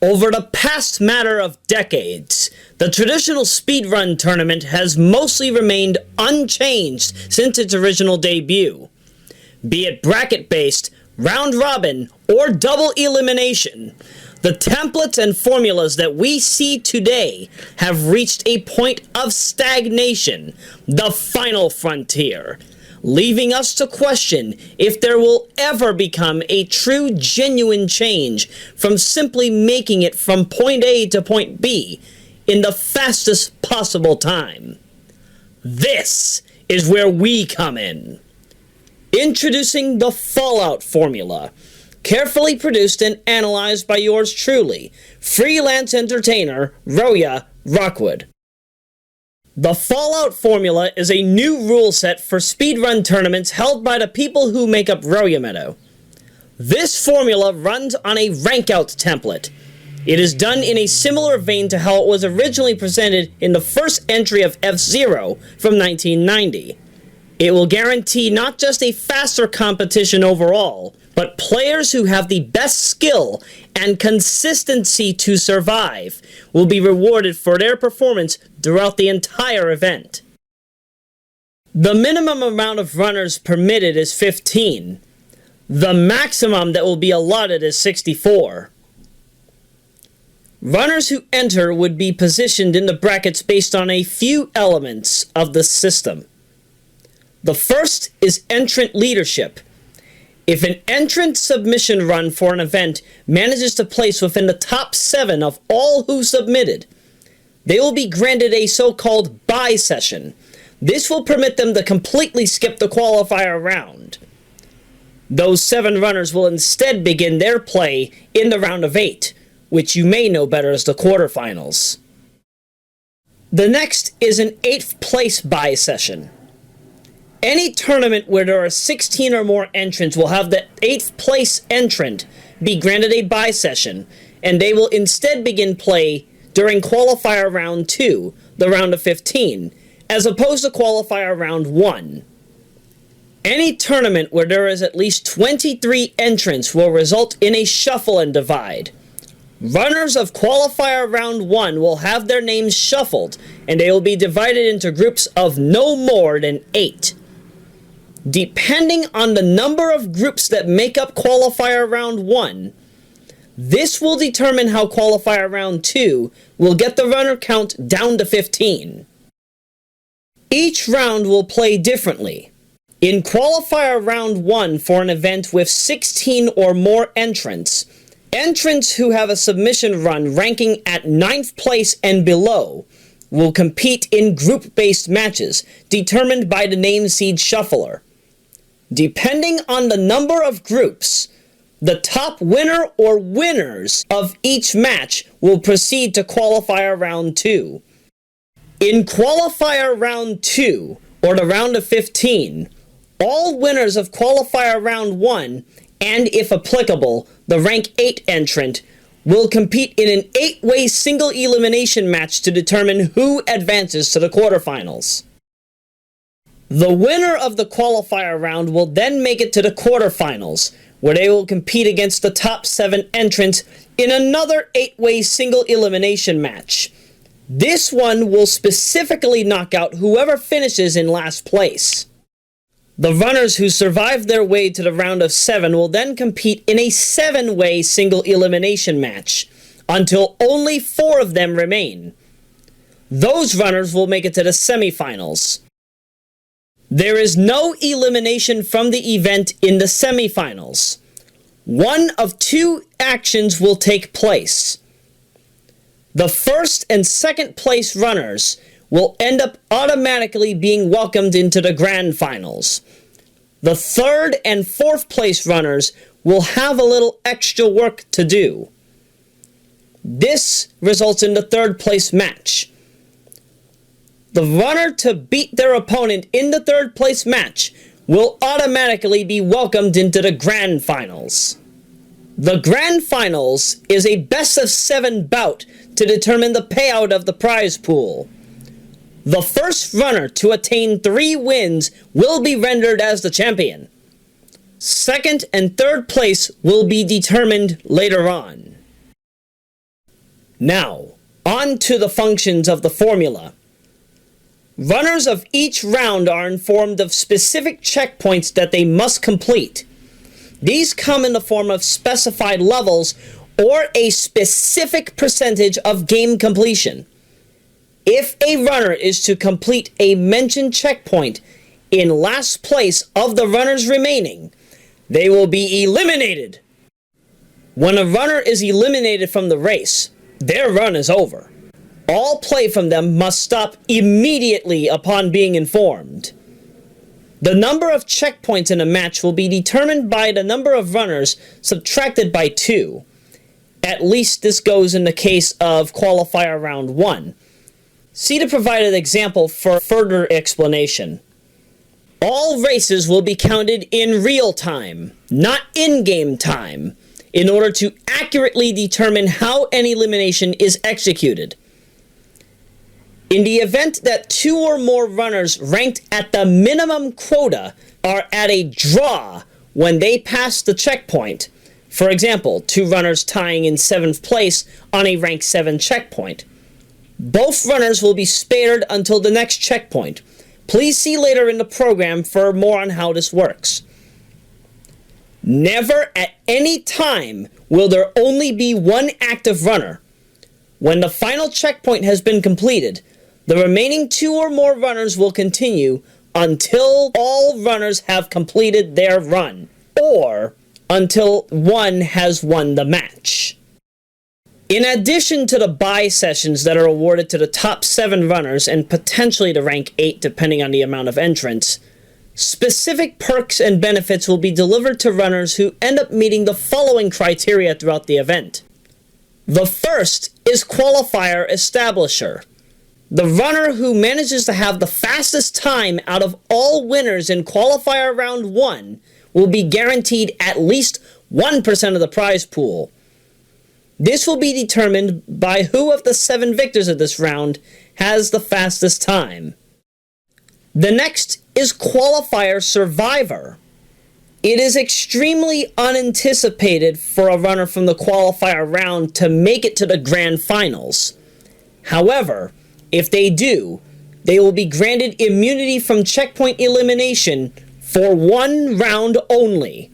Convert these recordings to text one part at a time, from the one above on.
Over the past matter of decades, the traditional speedrun tournament has mostly remained unchanged since its original debut. Be it bracket-based, round-robin, or double elimination, the templates and formulas that we see today have reached a point of stagnation, the final frontier, leaving us to question if there will ever become a true genuine change from simply making it from point A to point B in the fastest possible time. This is where we come in. Introducing the Fallout formula, carefully produced and analyzed by yours truly, freelance entertainer Roya Rockwood. The Fallout formula is a new rule set for speedrun tournaments held by the people who make up Royameadow. This formula runs on a rank-out template. It is done in a similar vein to how it was originally presented in the first entry of F-Zero from 1990. It will guarantee not just a faster competition overall, but players who have the best skill and consistency to survive will be rewarded for their performance throughout the entire event. The minimum amount of runners permitted is 15. The maximum that will be allotted is 64. Runners who enter would be positioned in the brackets based on a few elements of the system. The first is entrant leadership. If an entrant submission run for an event manages to place within the top 7 of all who submitted, they will be granted a so-called bye session. This will permit them to completely skip the qualifier round. Those 7 runners will instead begin their play in the round of 8, which you may know better as the quarterfinals. The next is an 8th place bye session. Any tournament where there are 16 or more entrants will have the 8th place entrant be granted a bye session, and they will instead begin play during qualifier round 2, the round of 15, as opposed to qualifier round 1. Any tournament where there is at least 23 entrants will result in a shuffle and divide. Runners of qualifier round 1 will have their names shuffled, and they will be divided into groups of no more than 8. Depending on the number of groups that make up qualifier round 1, this will determine how qualifier round 2 will get the runner count down to 15. Each round will play differently. In qualifier round 1 for an event with 16 or more entrants, entrants who have a submission run ranking at 9th place and below will compete in group-based matches determined by the name seed shuffler. Depending on the number of groups, the top winner or winners of each match will proceed to qualifier round 2. In qualifier round 2, or the round of 15, all winners of qualifier round 1, and if applicable, the rank 8 entrant, will compete in an 8-way single elimination match to determine who advances to the quarterfinals. The winner of the qualifier round will then make it to the quarterfinals, where they will compete against the top 7 entrants in another 8-way single elimination match. This one will specifically knock out whoever finishes in last place. The runners who survive their way to the round of 7 will then compete in a 7-way single elimination match, until only 4 of them remain. Those runners will make it to the semifinals. There is no elimination from the event in the semifinals. One of 2 actions will take place. The first and second place runners will end up automatically being welcomed into the grand finals. The third and fourth place runners will have a little extra work to do. This results in the third place match. The runner to beat their opponent in the third place match will automatically be welcomed into the grand finals. The grand finals is a best of 7 bout to determine the payout of the prize pool. The first runner to attain 3 wins will be rendered as the champion. Second and third place will be determined later on. Now, on to the functions of the formula. Runners of each round are informed of specific checkpoints that they must complete. These come in the form of specified levels or a specific percentage of game completion. If a runner is to complete a mentioned checkpoint in last place of the runners remaining, they will be eliminated. When a runner is eliminated from the race, their run is over. All play from them must stop immediately upon being informed. The number of checkpoints in a match will be determined by the number of runners subtracted by 2. At least this goes in the case of Qualifier Round 1. See the provided example for further explanation. All races will be counted in real time, not in-game time, in order to accurately determine how an elimination is executed. In the event that 2 or more runners ranked at the minimum quota are at a draw when they pass the checkpoint, for example, 2 runners tying in 7th place on a rank 7 checkpoint, both runners will be spared until the next checkpoint. Please see later in the program for more on how this works. Never at any time will there only be 1 active runner. When the final checkpoint has been completed, the remaining 2 or more runners will continue until all runners have completed their run, or until one has won the match. In addition to the bye sessions that are awarded to the top 7 runners and potentially to rank 8 depending on the amount of entrants, specific perks and benefits will be delivered to runners who end up meeting the following criteria throughout the event. The first is Qualifier Establisher. The runner who manages to have the fastest time out of all winners in Qualifier Round 1 will be guaranteed at least 1% of the prize pool. This will be determined by who of the 7 victors of this round has the fastest time. The next is Qualifier Survivor. It is extremely unanticipated for a runner from the qualifier round to make it to the grand finals. However, if they do, they will be granted immunity from checkpoint elimination for 1 round only.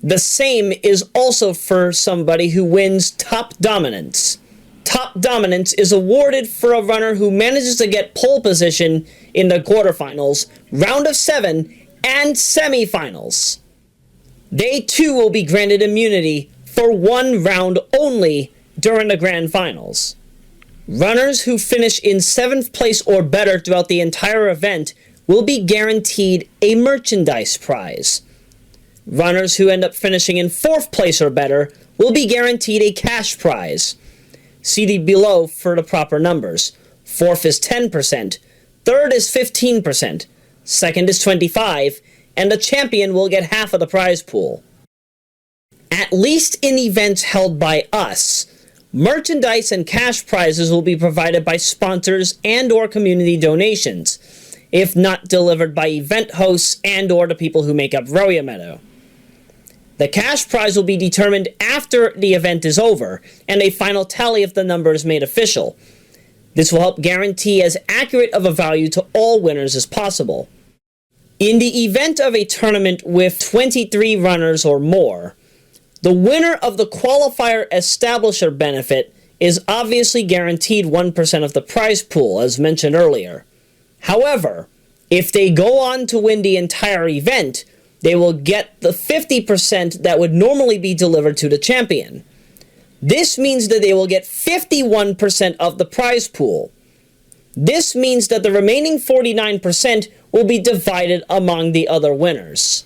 The same is also for somebody who wins Top Dominance. Top Dominance is awarded for a runner who manages to get pole position in the quarterfinals, round of 7, and semifinals. They too will be granted immunity for 1 round only during the grand finals. Runners who finish in 7th place or better throughout the entire event will be guaranteed a merchandise prize. Runners who end up finishing in 4th place or better will be guaranteed a cash prize. See the below for the proper numbers. 4th is 10%, 3rd is 15%, 2nd is 25%, and the champion will get half of the prize pool. At least in events held by us, merchandise and cash prizes will be provided by sponsors and/or community donations, if not delivered by event hosts and/or the people who make up Royameadow. The cash prize will be determined after the event is over, and a final tally of the number is made official. This will help guarantee as accurate of a value to all winners as possible. In the event of a tournament with 23 runners or more, the winner of the Qualifier Establisher benefit is obviously guaranteed 1% of the prize pool, as mentioned earlier. However, if they go on to win the entire event, they will get the 50% that would normally be delivered to the champion. This means that they will get 51% of the prize pool. This means that the remaining 49% will be divided among the other winners.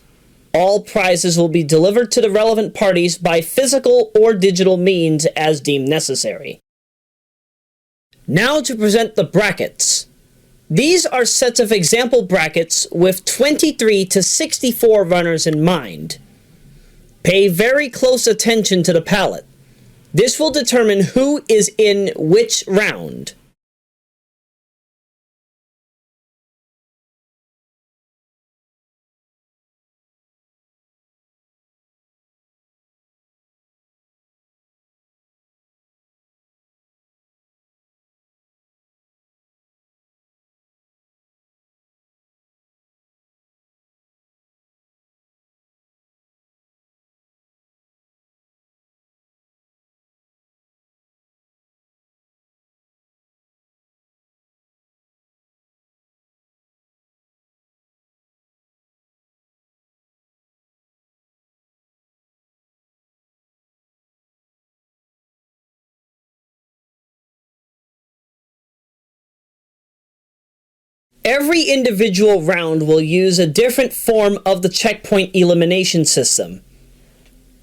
All prizes will be delivered to the relevant parties by physical or digital means as deemed necessary. Now to present the brackets. These are sets of example brackets with 23 to 64 runners in mind. Pay very close attention to the palette. This will determine who is in which round. Every individual round will use a different form of the checkpoint elimination system.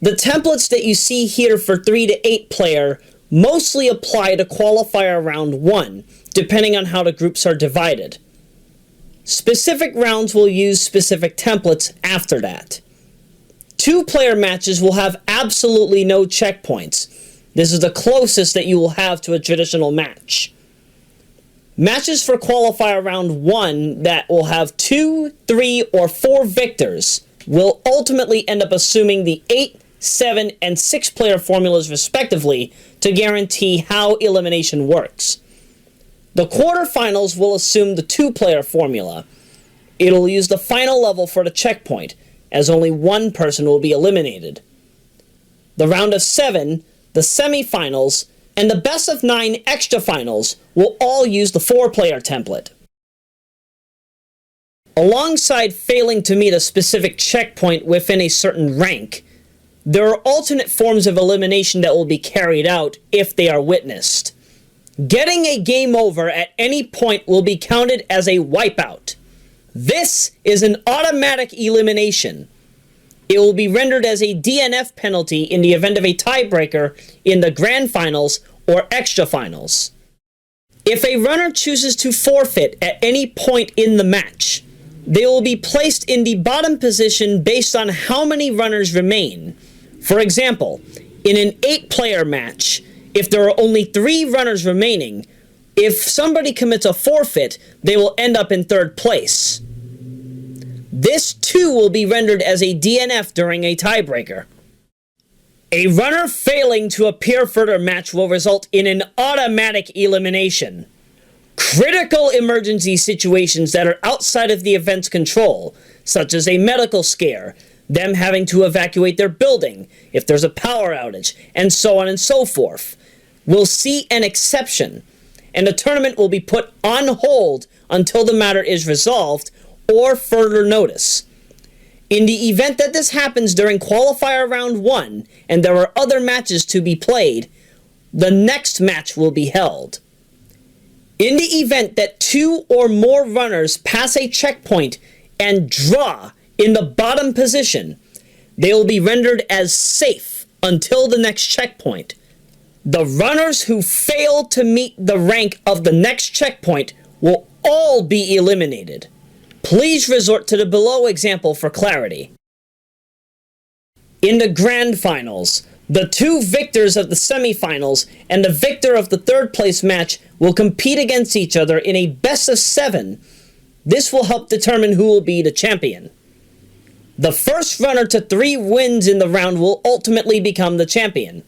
The templates that you see here for 3 to 8 player mostly apply to qualifier round 1, depending on how the groups are divided. Specific rounds will use specific templates after that. 2-player matches will have absolutely no checkpoints. This is the closest that you will have to a traditional match. Matches for qualifier round 1 that will have 2, 3, or 4 victors will ultimately end up assuming the 8, 7, and 6-player formulas respectively to guarantee how elimination works. The quarterfinals will assume the 2-player formula. It'll use the final level for the checkpoint, as only one person will be eliminated. The round of 7, the semifinals, and the best of 9 extra finals will all use the 4-player template. Alongside failing to meet a specific checkpoint within a certain rank, there are alternate forms of elimination that will be carried out if they are witnessed. Getting a game over at any point will be counted as a wipeout. This is an automatic elimination. It will be rendered as a DNF penalty in the event of a tiebreaker in the grand finals or extra finals. If a runner chooses to forfeit at any point in the match, they will be placed in the bottom position based on how many runners remain. For example, in an 8-player match, if there are only 3 runners remaining, if somebody commits a forfeit, they will end up in 3rd place. This too will be rendered as a DNF during a tiebreaker. A runner failing to appear for their match will result in an automatic elimination. Critical emergency situations that are outside of the event's control, such as a medical scare, them having to evacuate their building, if there's a power outage, and so on and so forth, will see an exception, and the tournament will be put on hold until the matter is resolved or further notice. In the event that this happens during qualifier round 1 and there are other matches to be played, the next match will be held. In the event that 2 or more runners pass a checkpoint and draw in the bottom position, they will be rendered as safe until the next checkpoint. The runners who fail to meet the rank of the next checkpoint will all be eliminated. Please resort to the below example for clarity. In the grand finals, the 2 victors of the semifinals and the victor of the 3rd place match will compete against each other in a best of 7. This will help determine who will be the champion. The first runner to 3 wins in the round will ultimately become the champion.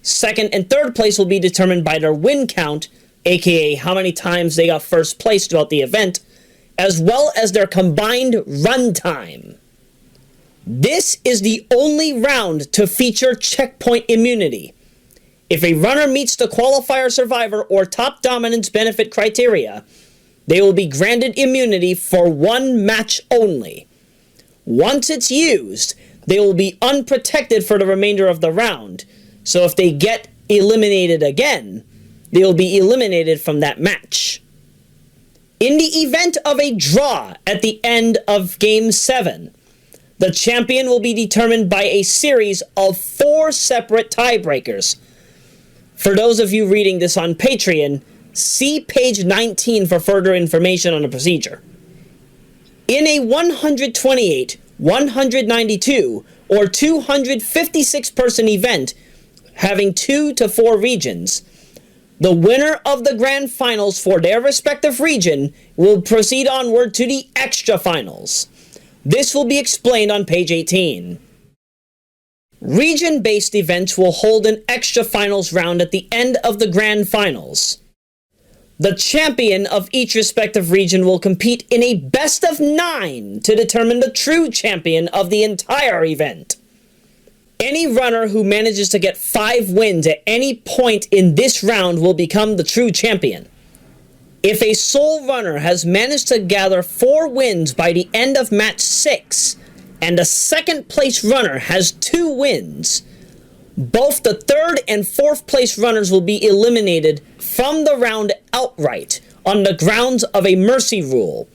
2nd and 3rd place will be determined by their win count, aka how many times they got first place throughout the event, as well as their combined run time. This is the only round to feature checkpoint immunity. If a runner meets the qualifier survivor or top dominance benefit criteria, they will be granted immunity for 1 match only. Once it's used, they will be unprotected for the remainder of the round, so if they get eliminated again, they will be eliminated from that match. In the event of a draw at the end of Game 7, the champion will be determined by a series of 4 separate tiebreakers. For those of you reading this on Patreon, see page 19 for further information on the procedure. In a 128, 192, or 256-person event having 2 to 4 regions, the winner of the grand finals for their respective region will proceed onward to the extra finals. This will be explained on page 18. Region-based events will hold an extra finals round at the end of the grand finals. The champion of each respective region will compete in a best of 9 to determine the true champion of the entire event. Any runner who manages to get 5 wins at any point in this round will become the true champion. If a sole runner has managed to gather 4 wins by the end of match 6, and a 2nd place runner has 2 wins, both the 3rd and 4th place runners will be eliminated from the round outright on the grounds of a mercy rule,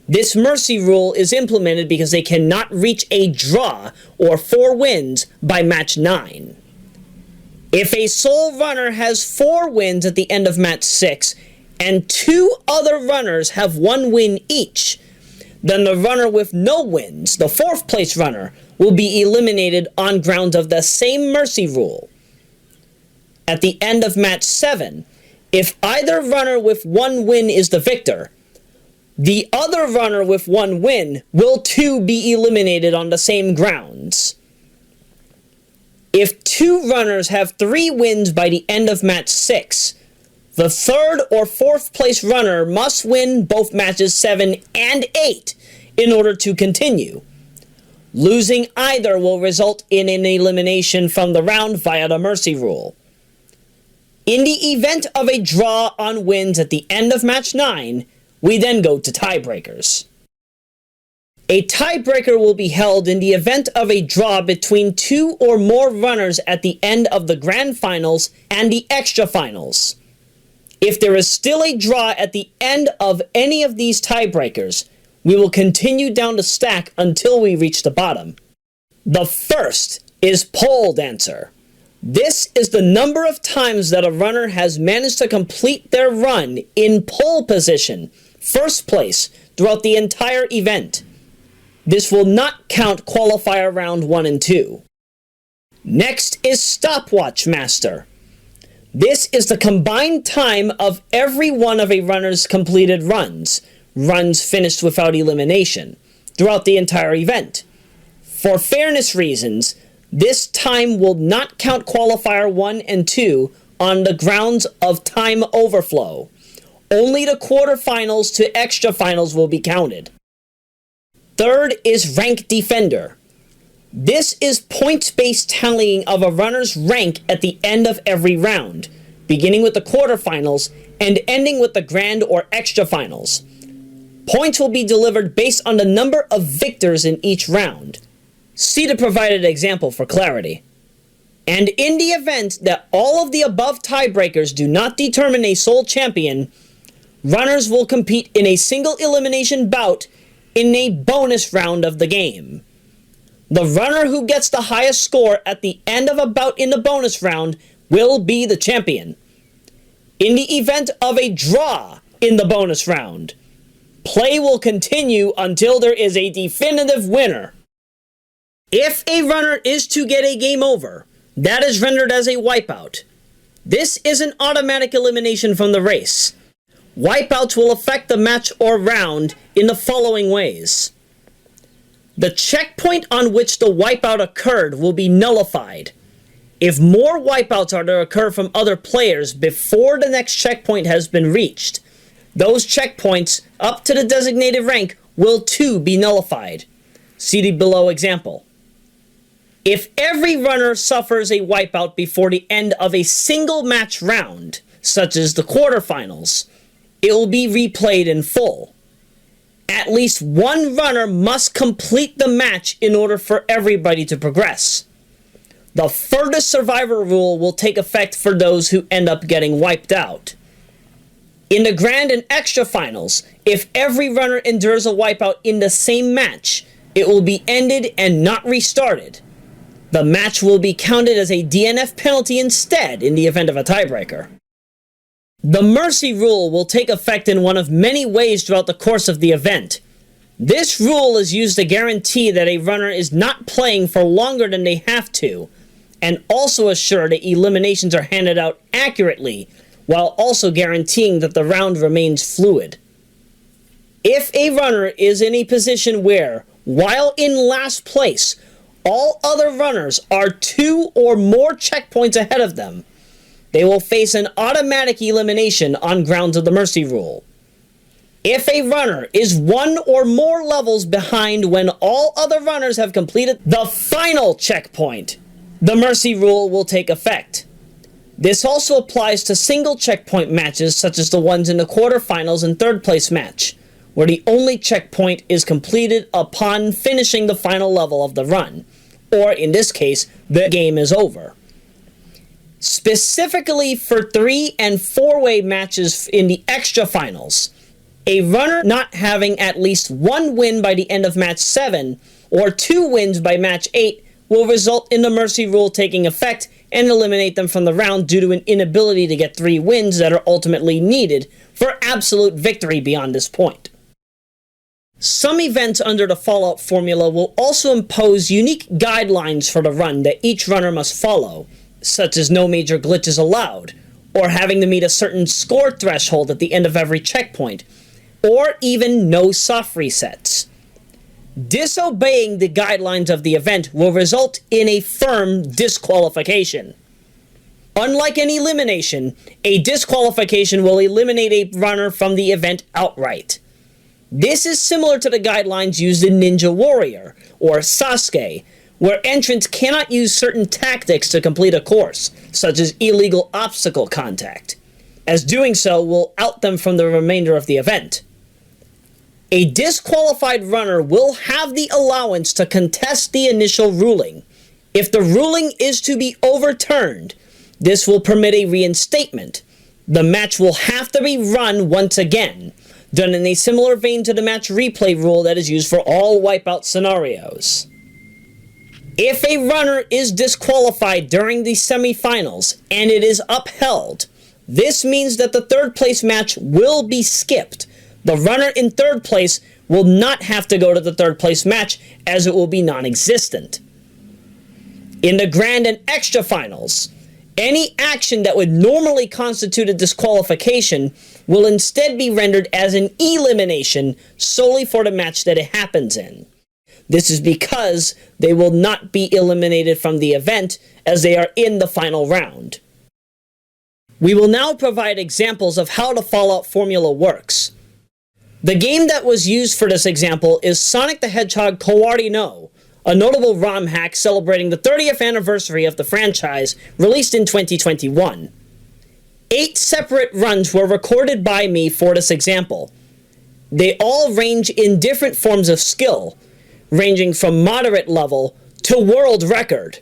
This mercy rule is implemented because they cannot reach a draw or 4 wins by match 9. If a sole runner has 4 wins at the end of match 6, and 2 other runners have 1 win each, then the runner with no wins, the 4th place runner, will be eliminated on grounds of the same mercy rule. At the end of match 7, if either runner with 1 win is the victor, the other runner with 1 win will too be eliminated on the same grounds. If 2 runners have 3 wins by the end of match 6, the 3rd or 4th place runner must win both matches 7 and 8 in order to continue. Losing either will result in an elimination from the round via the mercy rule. In the event of a draw on wins at the end of match 9, we then go to tiebreakers. A tiebreaker will be held in the event of a draw between 2 or more runners at the end of the grand finals and the extra finals. If there is still a draw at the end of any of these tiebreakers, we will continue down the stack until we reach the bottom. The first is pole dancer. This is the number of times that a runner has managed to complete their run in pole position, first place, throughout the entire event. This will not count qualifier round 1 and 2. Next is stopwatch master. This is the combined time of every one of a runner's completed runs finished without elimination, throughout the entire event. For fairness reasons, this time will not count qualifier 1 and 2 on the grounds of time overflow. Only the quarterfinals to extra finals will be counted. Third is rank defender. This is points-based tallying of a runner's rank at the end of every round, beginning with the quarterfinals and ending with the grand or extra finals. Points will be delivered based on the number of victors in each round. See the provided example for clarity. And in the event that all of the above tiebreakers do not determine a sole champion, runners will compete in a single elimination bout in a bonus round of the game. The runner who gets the highest score at the end of a bout in the bonus round will be the champion. In the event of a draw in the bonus round, play will continue until there is a definitive winner. If a runner is to get a game over, that is rendered as a wipeout. This is an automatic elimination from the race. Wipeouts will affect the match or round in the following ways. The checkpoint on which the wipeout occurred will be nullified. If more wipeouts are to occur from other players before the next checkpoint has been reached, those checkpoints up to the designated rank will too be nullified. See the below example. If every runner suffers a wipeout before the end of a single match round, such as the quarterfinals, it will be replayed in full. At least one runner must complete the match in order for everybody to progress. The furthest survivor rule will take effect for those who end up getting wiped out. In the grand and extra finals, if every runner endures a wipeout in the same match, it will be ended and not restarted. The match will be counted as a DNF penalty instead in the event of a tiebreaker. The mercy rule will take effect in one of many ways throughout the course of the event. This rule is used to guarantee that a runner is not playing for longer than they have to, and also assure that eliminations are handed out accurately, while also guaranteeing that the round remains fluid. If a runner is in a position where, while in last place, all other runners are 2 or more checkpoints ahead of them, they will face an automatic elimination on grounds of the mercy rule. If a runner is 1 or more levels behind when all other runners have completed the final checkpoint, the mercy rule will take effect. This also applies to single checkpoint matches such as the ones in the quarterfinals and third place match, where the only checkpoint is completed upon finishing the final level of the run, or in this case, the game is over. Specifically for 3- and 4-way matches in the extra finals, A runner not having at least 1 win by the end of match 7, or 2 wins by match 8, will result in the mercy rule taking effect and eliminate them from the round due to an inability to get 3 wins that are ultimately needed for absolute victory beyond this point. Some events under the Fallout formula will also impose unique guidelines for the run that each runner must follow, such as no major glitches allowed, or having to meet a certain score threshold at the end of every checkpoint, or even no soft resets. Disobeying the guidelines of the event will result in a firm disqualification. Unlike an elimination, a disqualification will eliminate a runner from the event outright. This is similar to the guidelines used in Ninja Warrior, or Sasuke, where entrants cannot use certain tactics to complete a course, such as illegal obstacle contact, as doing so will out them from the remainder of the event. A disqualified runner will have the allowance to contest the initial ruling. If the ruling is to be overturned, this will permit a reinstatement. The match will have to be run once again, done in a similar vein to the match replay rule that is used for all Wipeout scenarios. If a runner is disqualified during the semifinals and it is upheld, this means that the third place match will be skipped. The runner in third place will not have to go to the third place match as it will be non-existent. In the grand and extra finals, any action that would normally constitute a disqualification will instead be rendered as an elimination solely for the match that it happens in. This is because they will not be eliminated from the event as they are in the final round. We will now provide examples of how the Fallout formula works. The game that was used for this example is Sonic the Hedgehog Quarterfinals, a notable ROM hack celebrating the 30th anniversary of the franchise, released in 2021. 8 separate runs were recorded by me for this example. They all range in different forms of skill, ranging from moderate level to world record.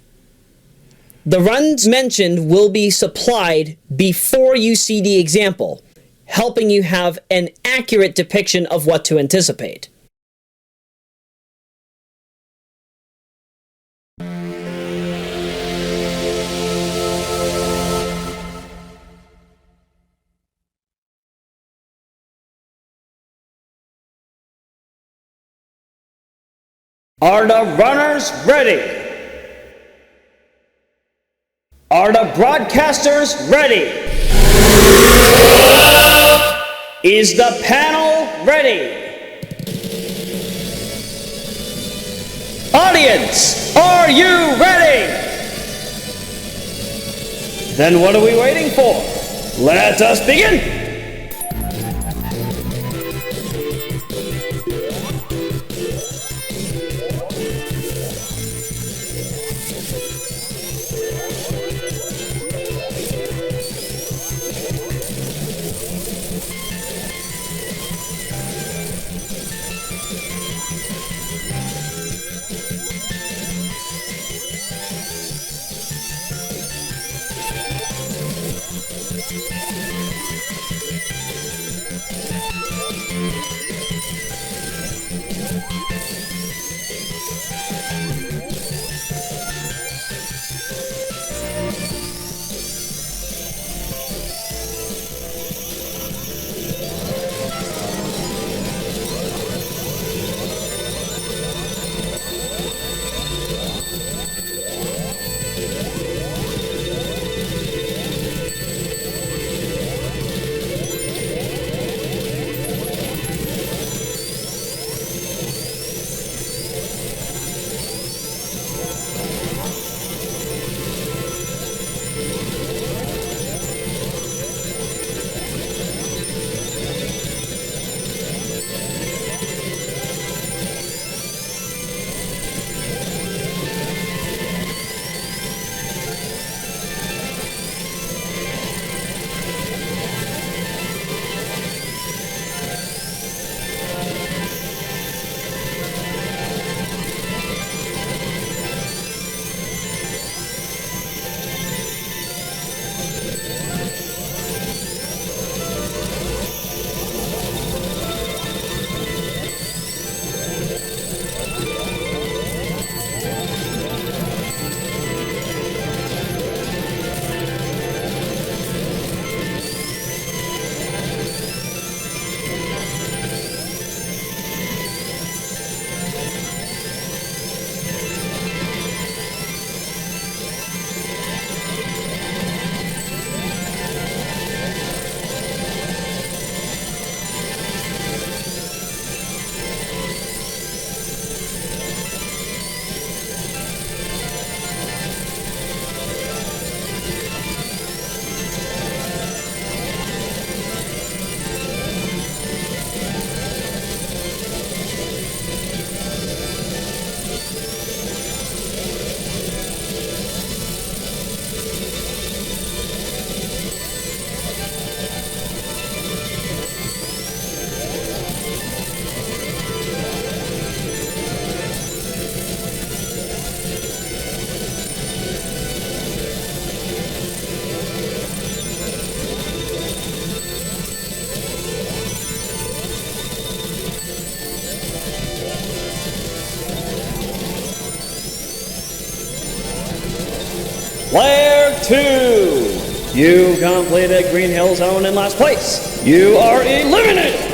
The runs mentioned will be supplied before you see the example, helping you have an accurate depiction of what to anticipate. Are the runners ready? Are the broadcasters ready? Is the panel ready? Audience, are you ready? Then what are we waiting for? Let us begin! Player 2, you completed Green Hill Zone in last place. You are eliminated.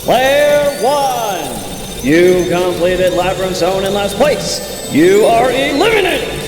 Player 1, You completed Labyrinth Zone in last place. You are eliminated!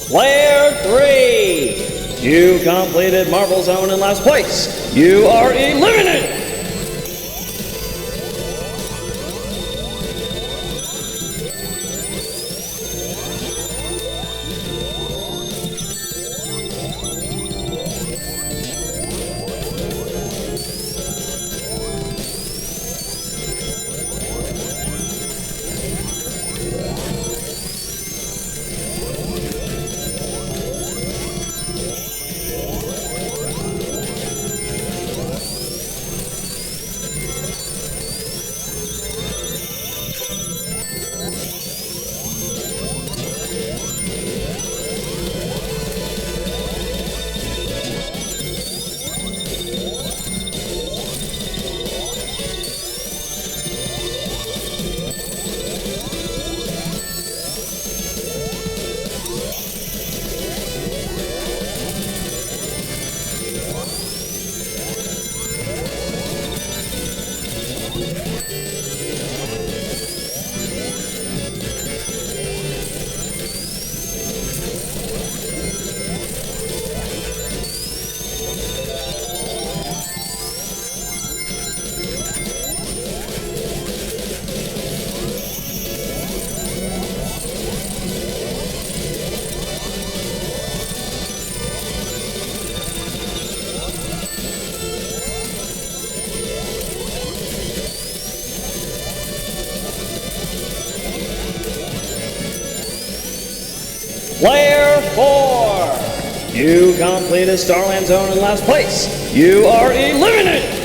Player 3, you completed Marble Zone in last place. You are eliminated! Player 4. You completed Starland Zone in last place. You are eliminated.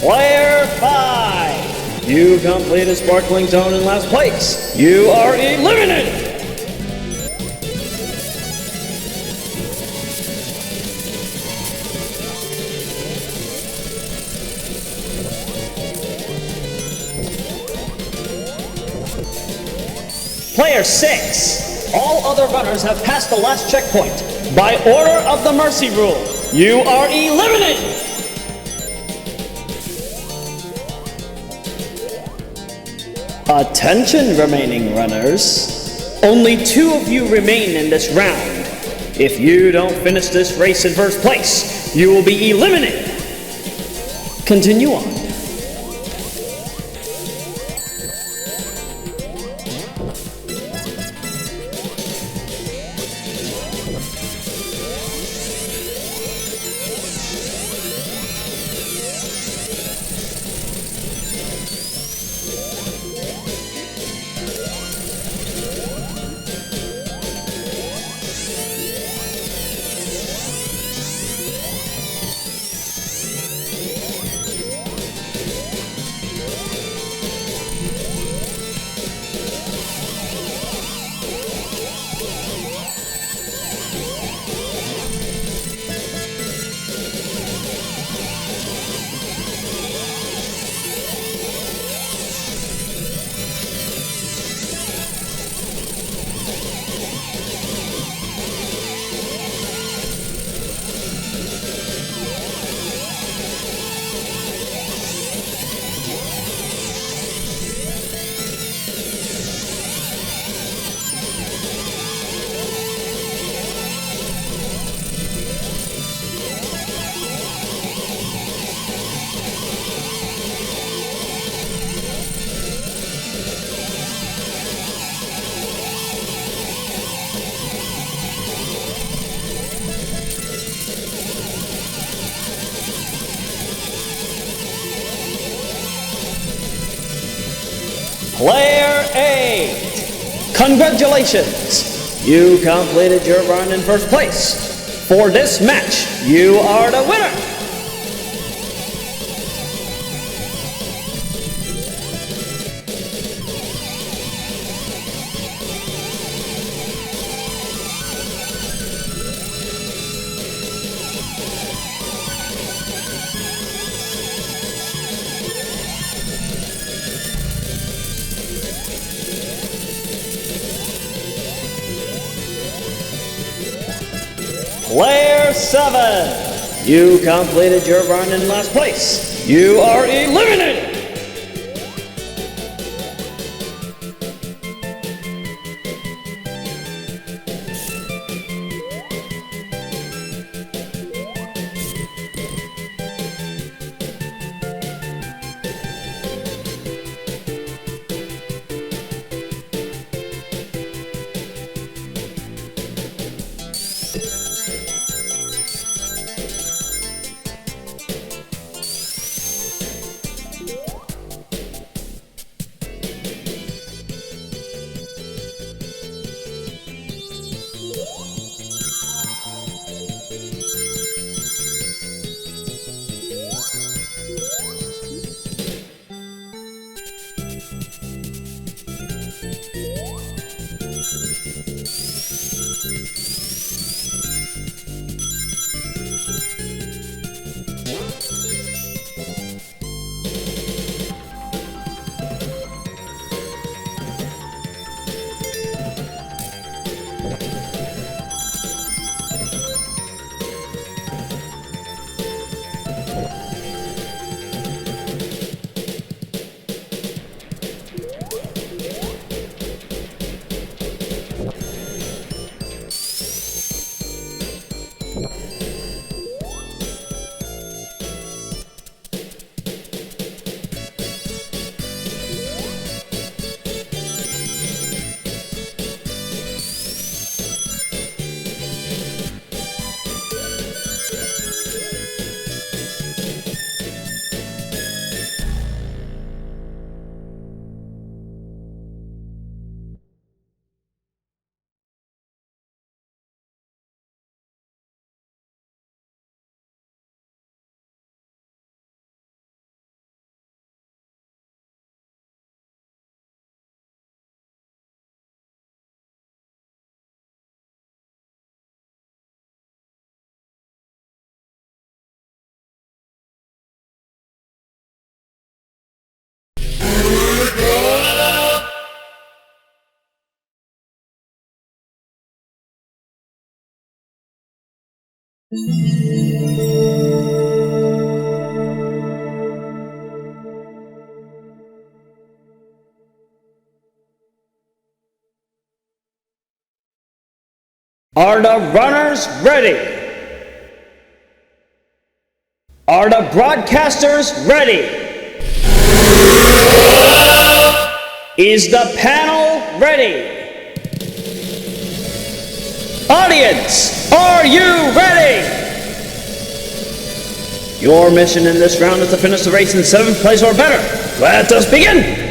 Player 5. You completed Sparkling Zone in last place. You are eliminated. Player 6. All other runners have passed the last checkpoint. By order of the Mercy Rule, you are eliminated. Attention, remaining runners. Only 2 of you remain in this round. If you don't finish this race in first place, you will be eliminated. Continue on. Player 8, congratulations! You completed your run in first place. For this match, you are the winner! Player 7, you completed your run in last place. You are eliminated! Are the runners ready? Are the broadcasters ready? Is the panel ready? Audience, are you ready? Your mission in this round is to finish the race in 7th place or better. Let us begin!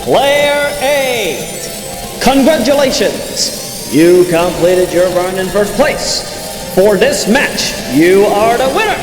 Player 8, congratulations! You completed your run in first place. For this match, you are the winner!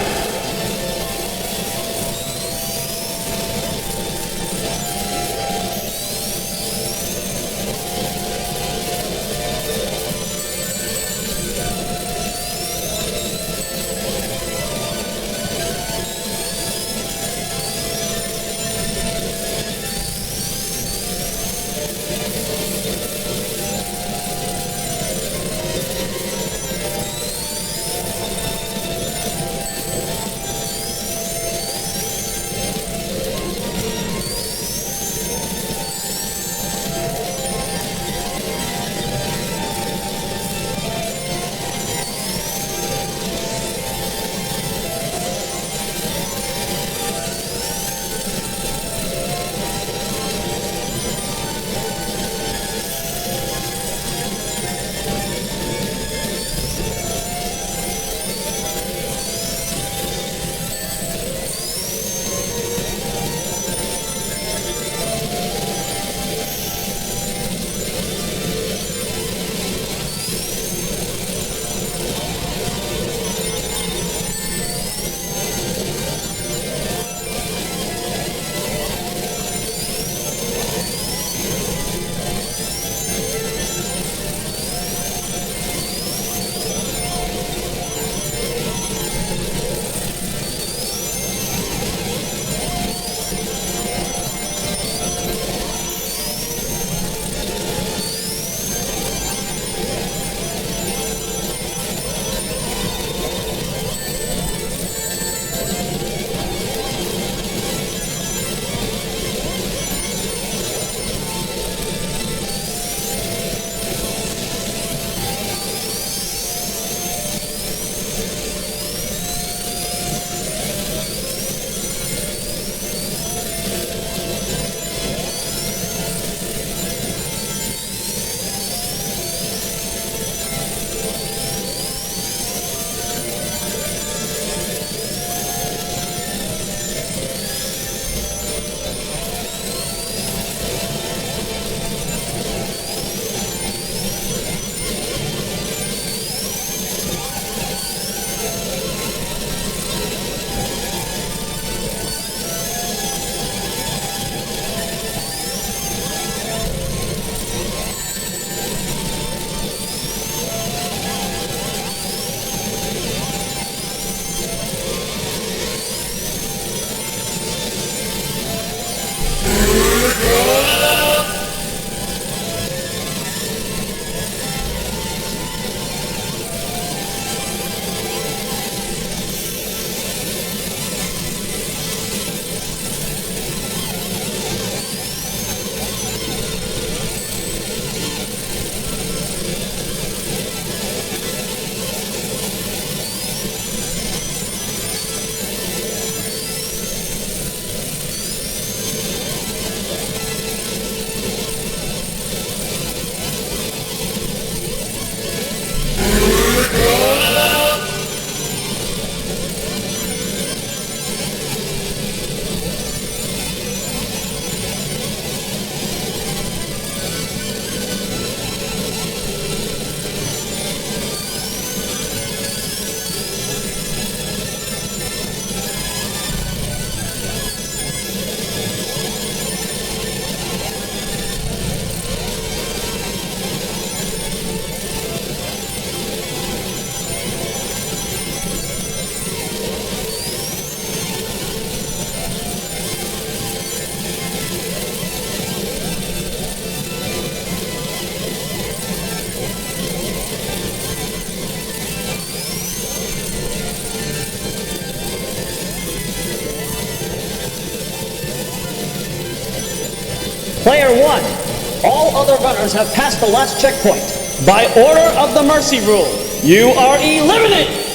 Player 1, all other runners have passed the last checkpoint. By order of the mercy rule, you are eliminated!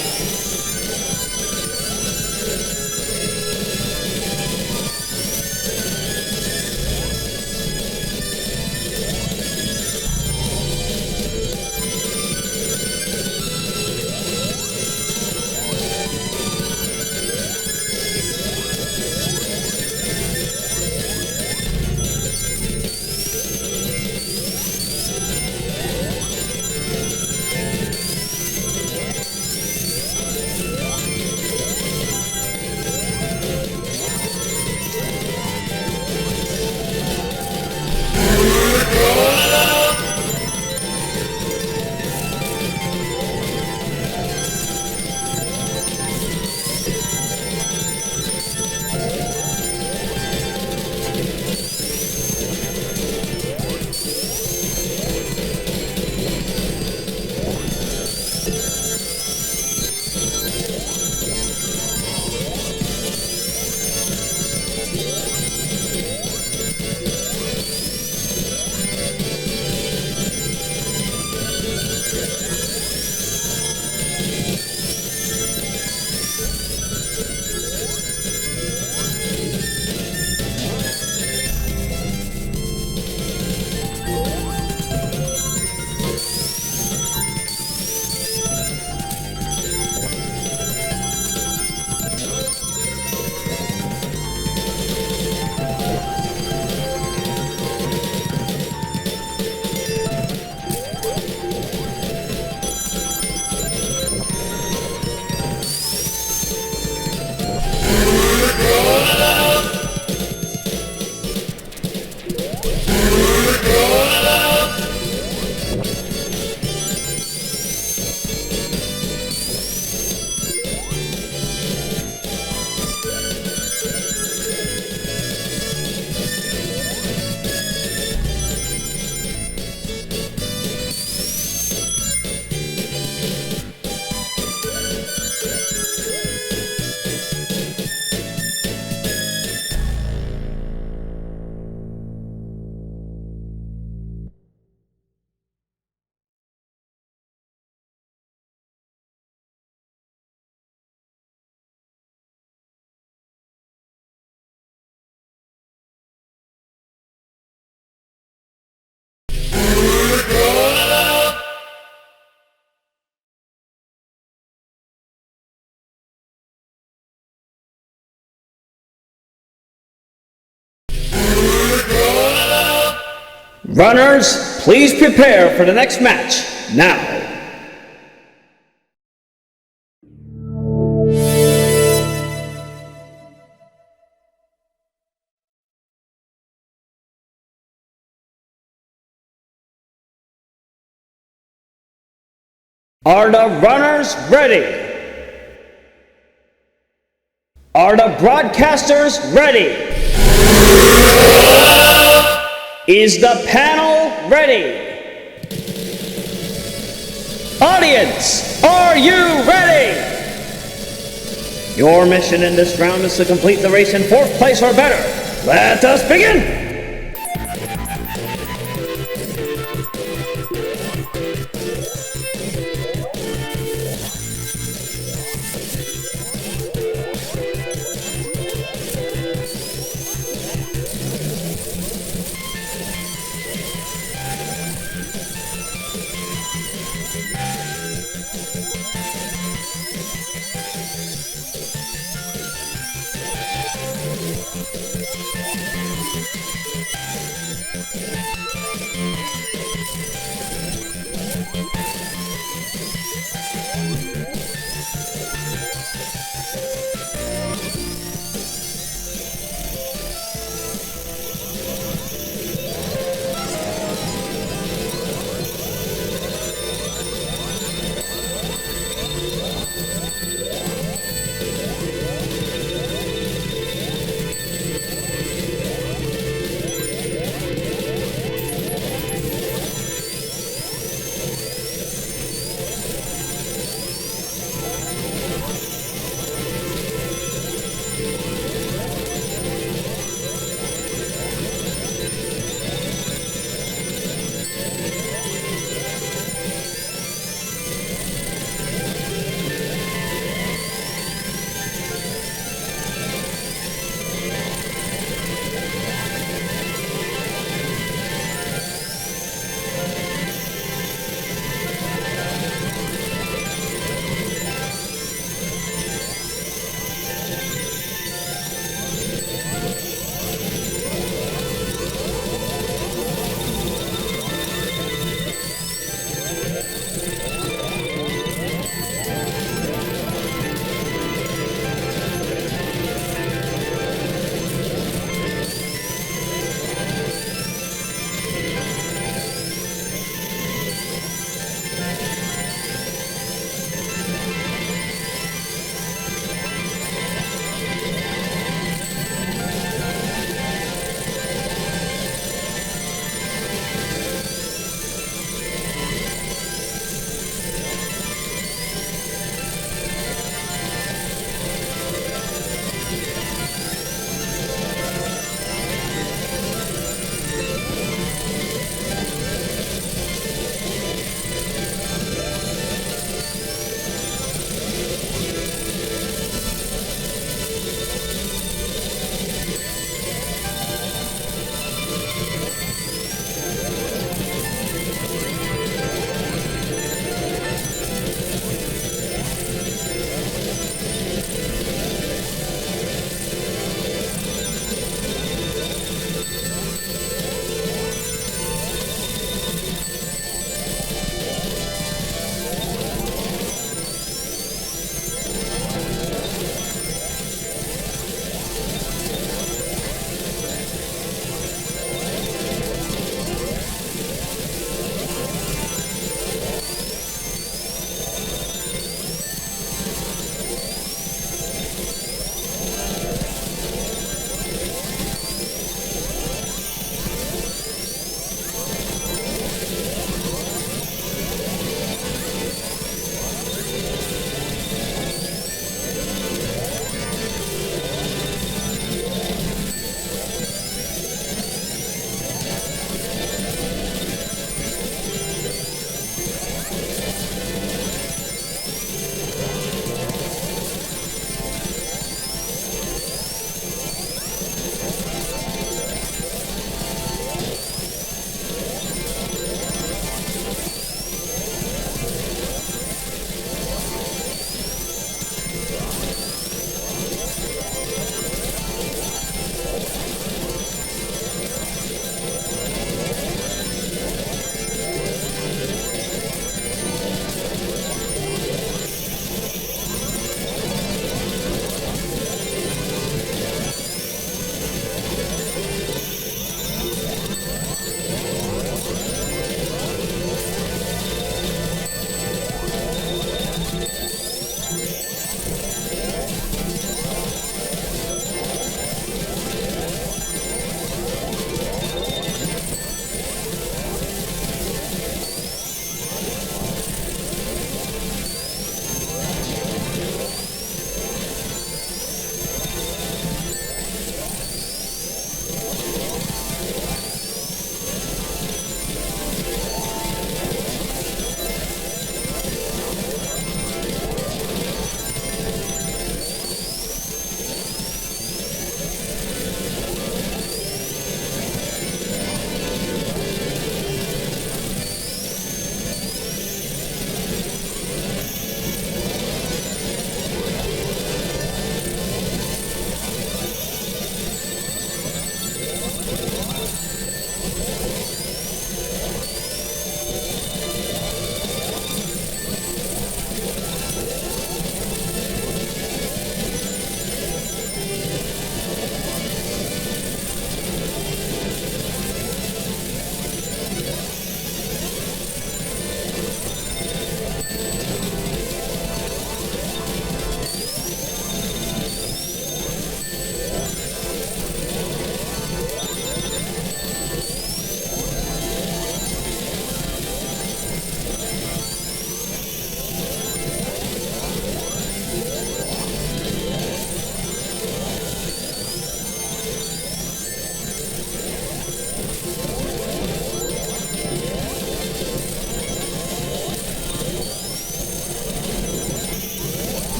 Runners, please prepare for the next match now. Are the runners ready? Are the broadcasters ready? Is the panel ready? Audience, are you ready? Your mission in this round is to complete the race in 4th place or better. Let us begin!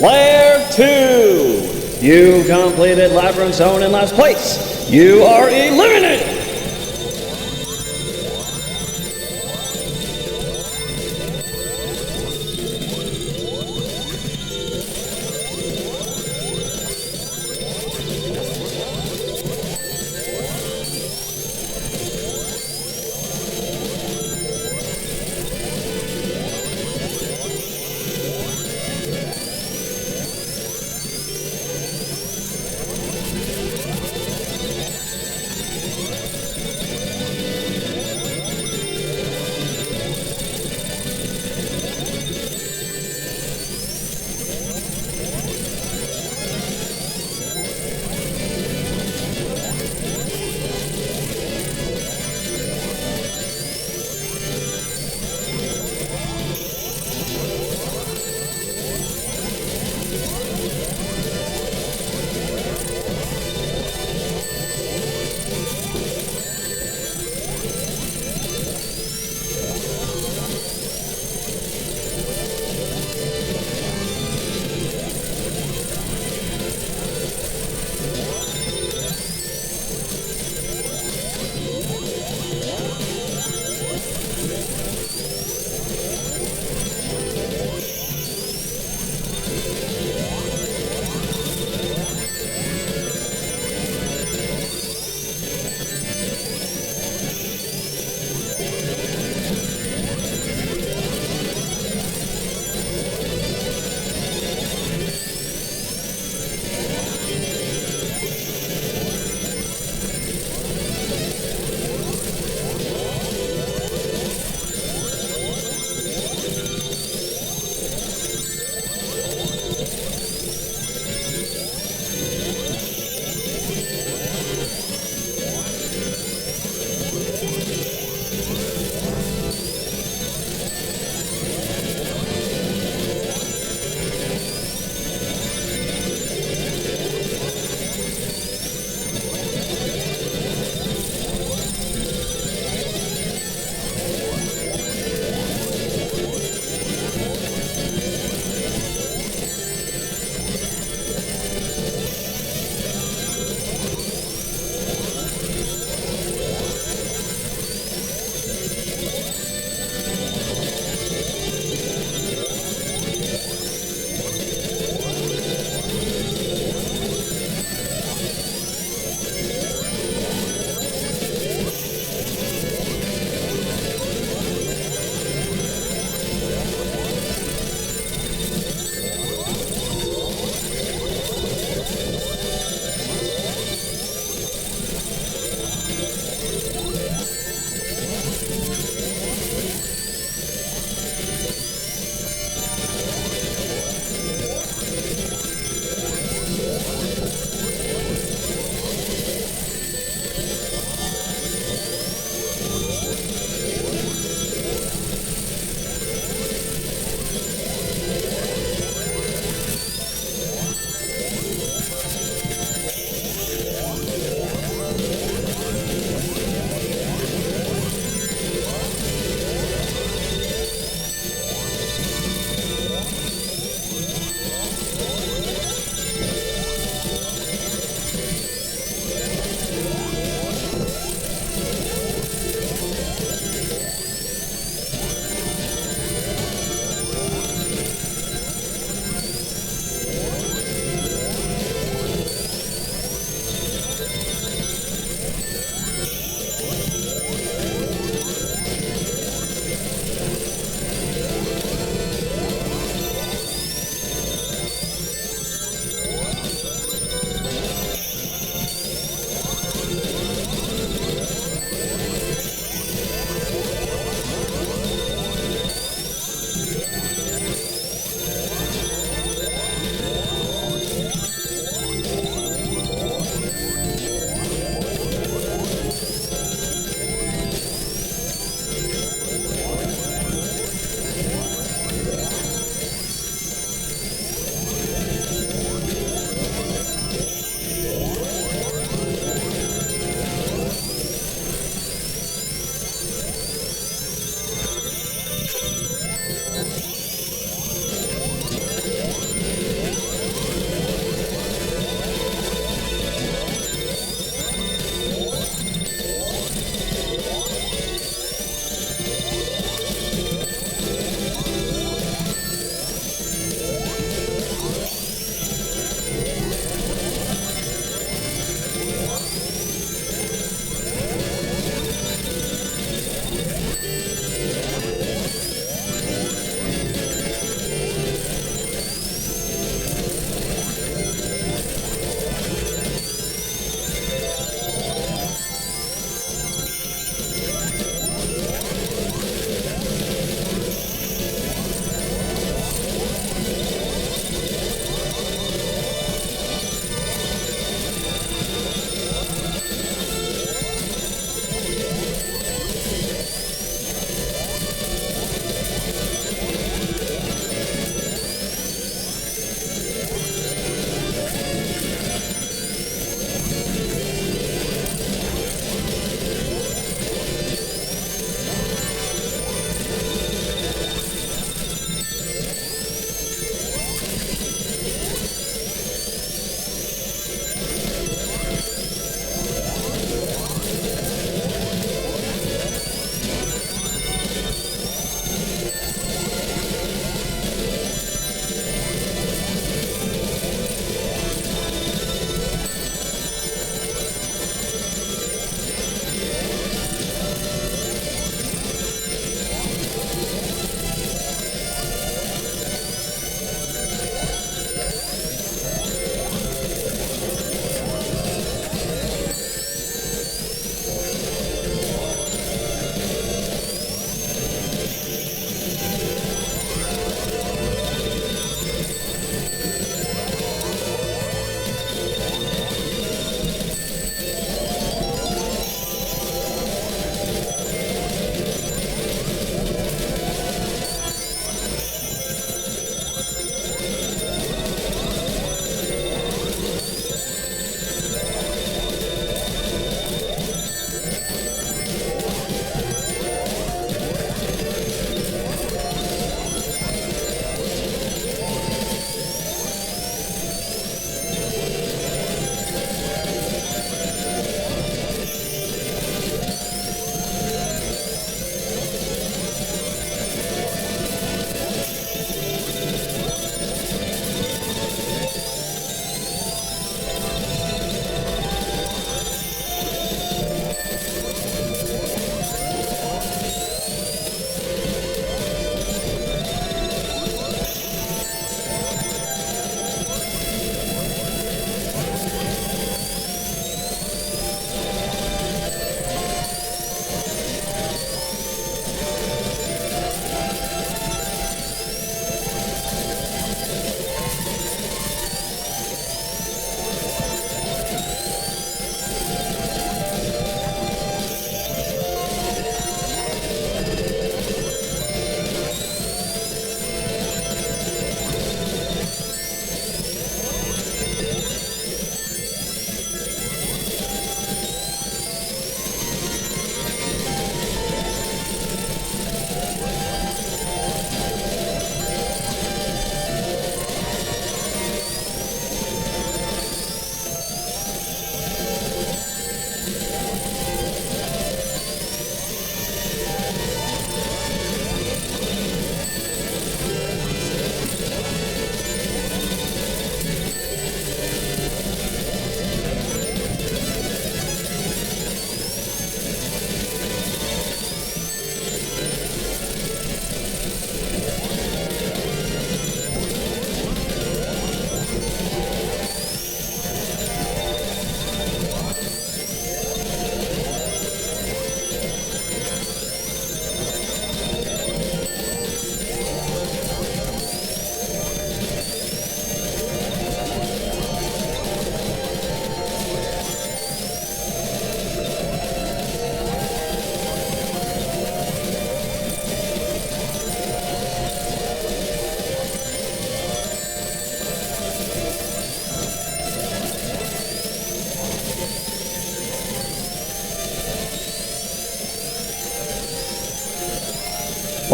Player 2, you completed Labyrinth Zone in last place. You are eliminated.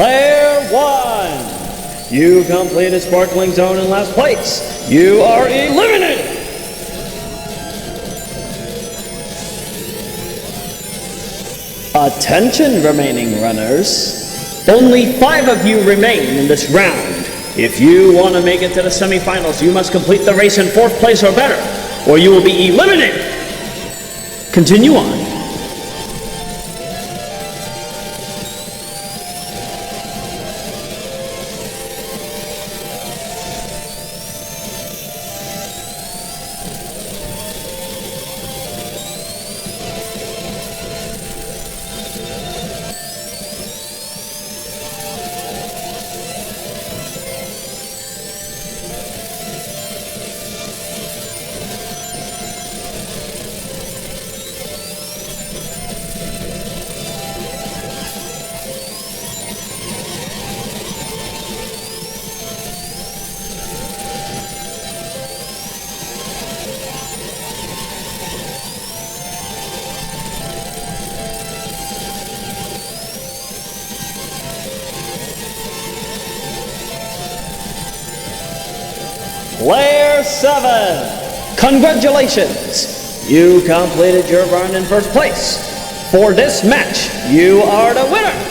Player 1, you completed Sparkling Zone in last place. You are eliminated. Attention, remaining runners. Only 5 of you remain in this round. If you want to make it to the semifinals, you must complete the race in 4th place or better, or you will be eliminated. Continue on. Player 7, congratulations! You completed your run in 1st place. For this match, you are the winner!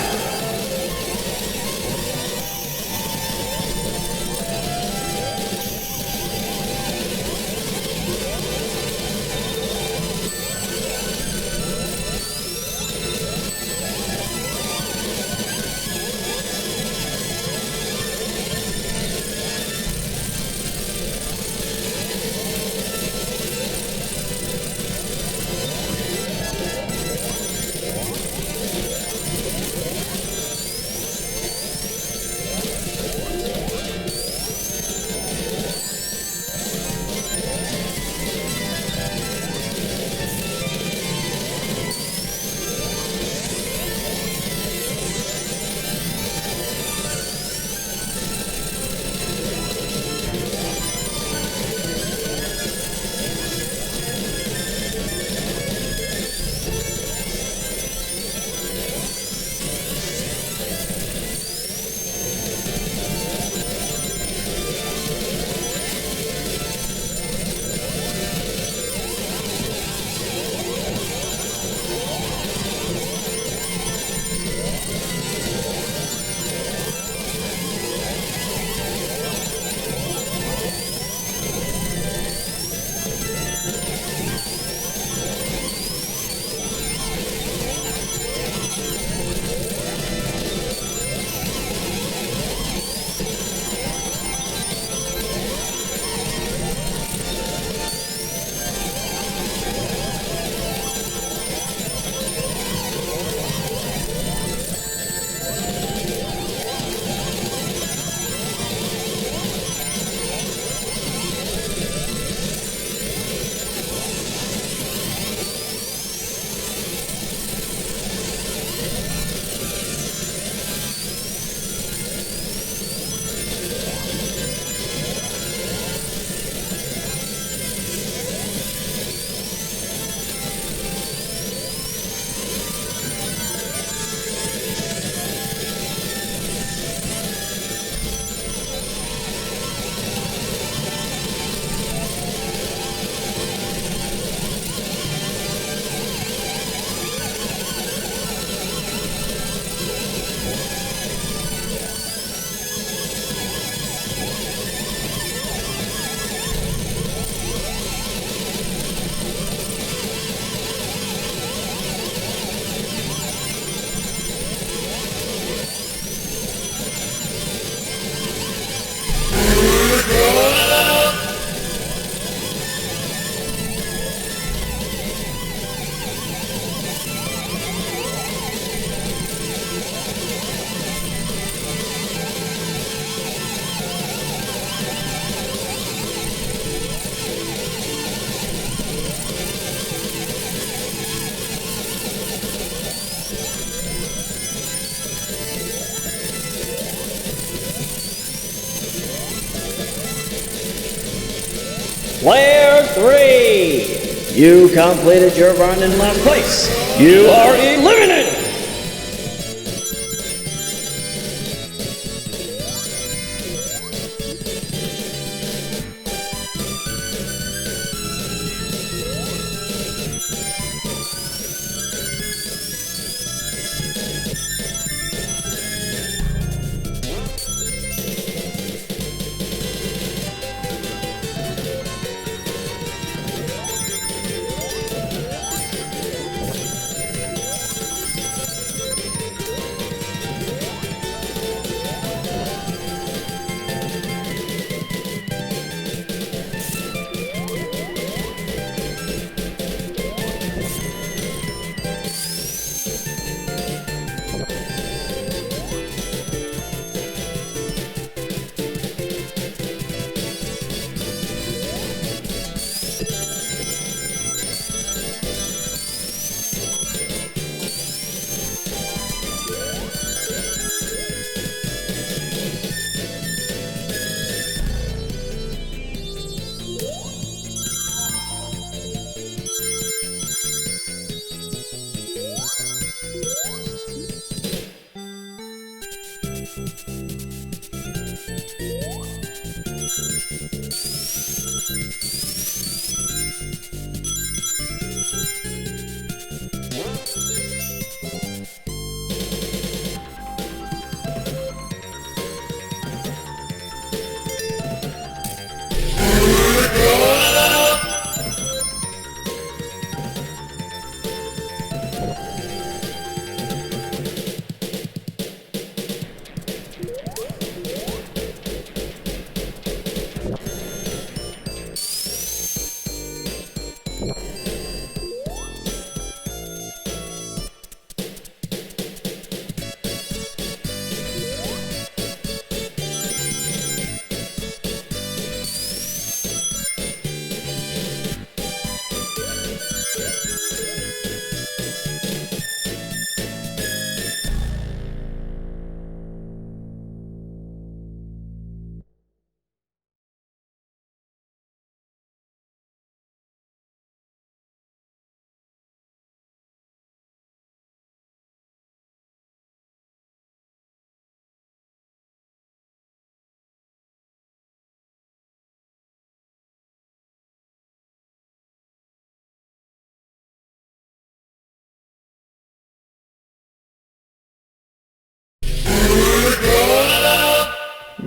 Player 3, you completed your run in last place. You are eliminated.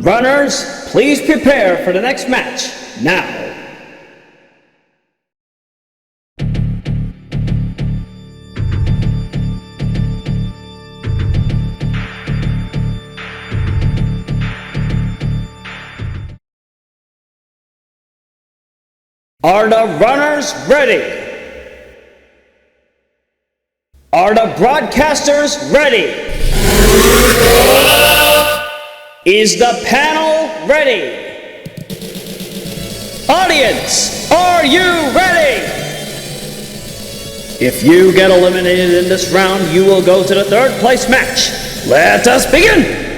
Runners, please prepare for the next match, now. Are the runners ready? Are the broadcasters ready? Is the panel ready? Audience, are you ready? If you get eliminated in this round, you will go to the third place match. Let us begin!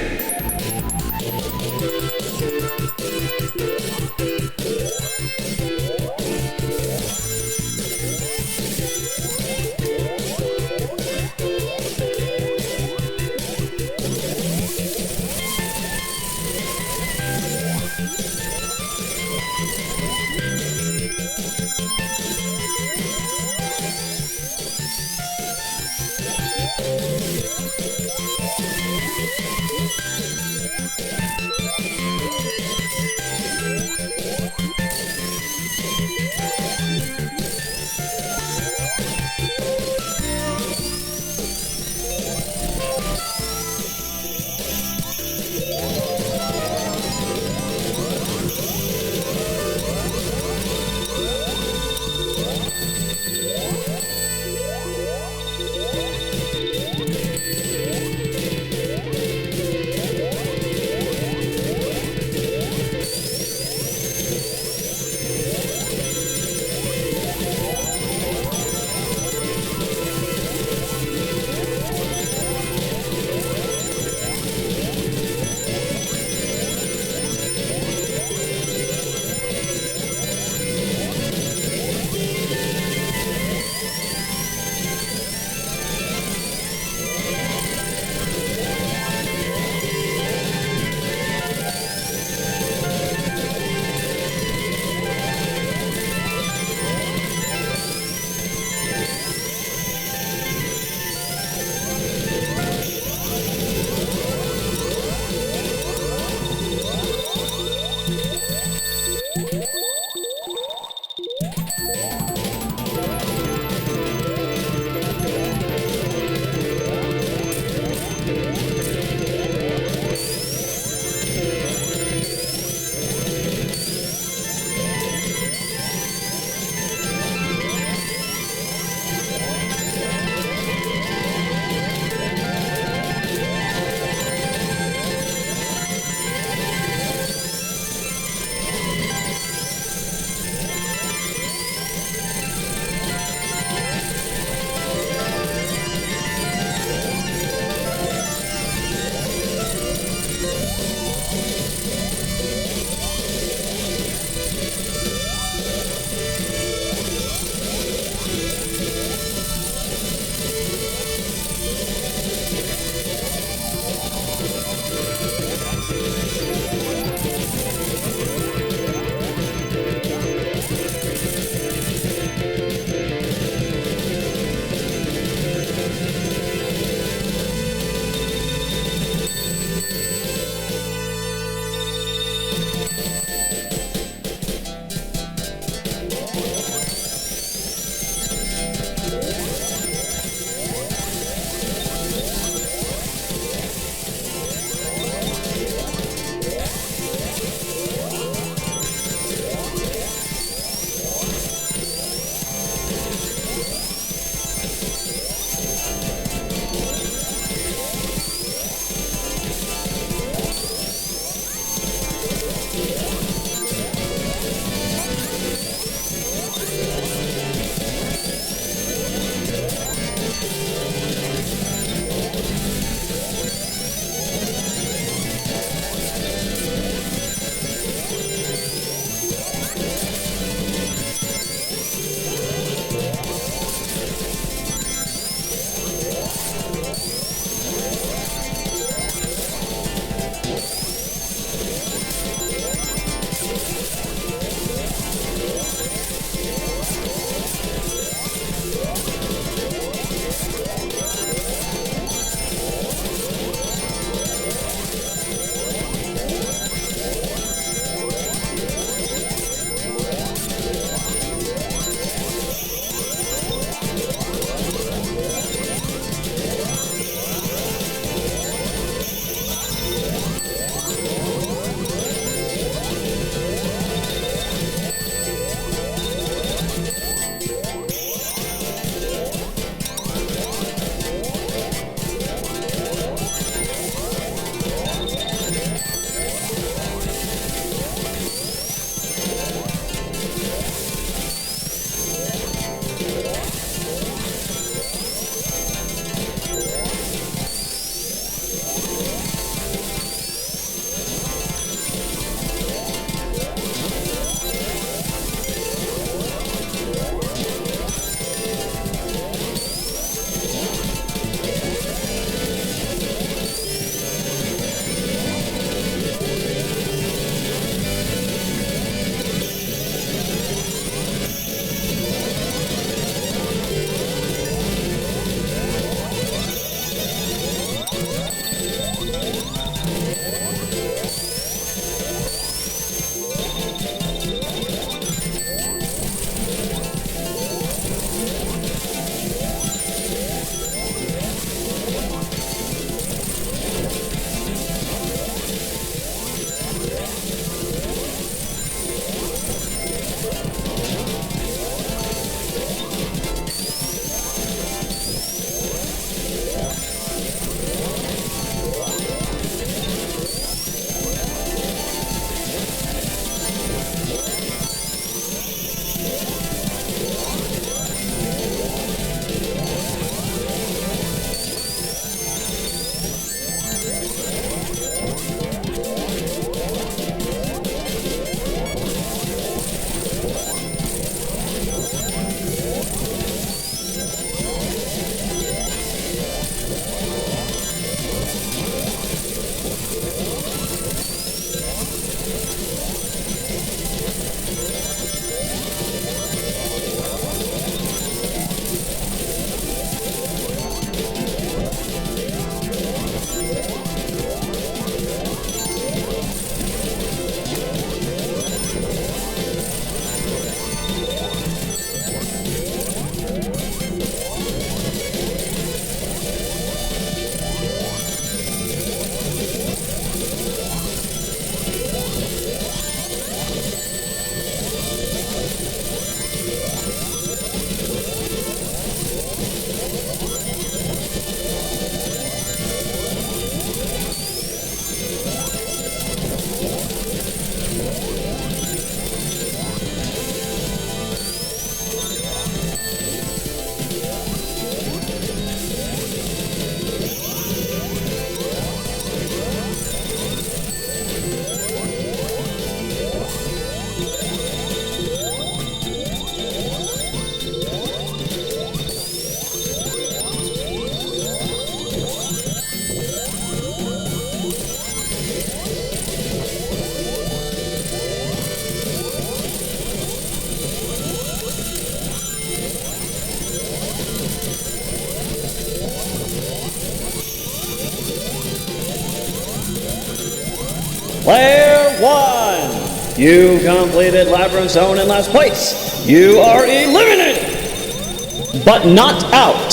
You completed Labyrinth Zone in last place. You are eliminated, but not out.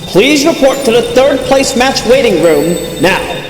Please report to the third place match waiting room now.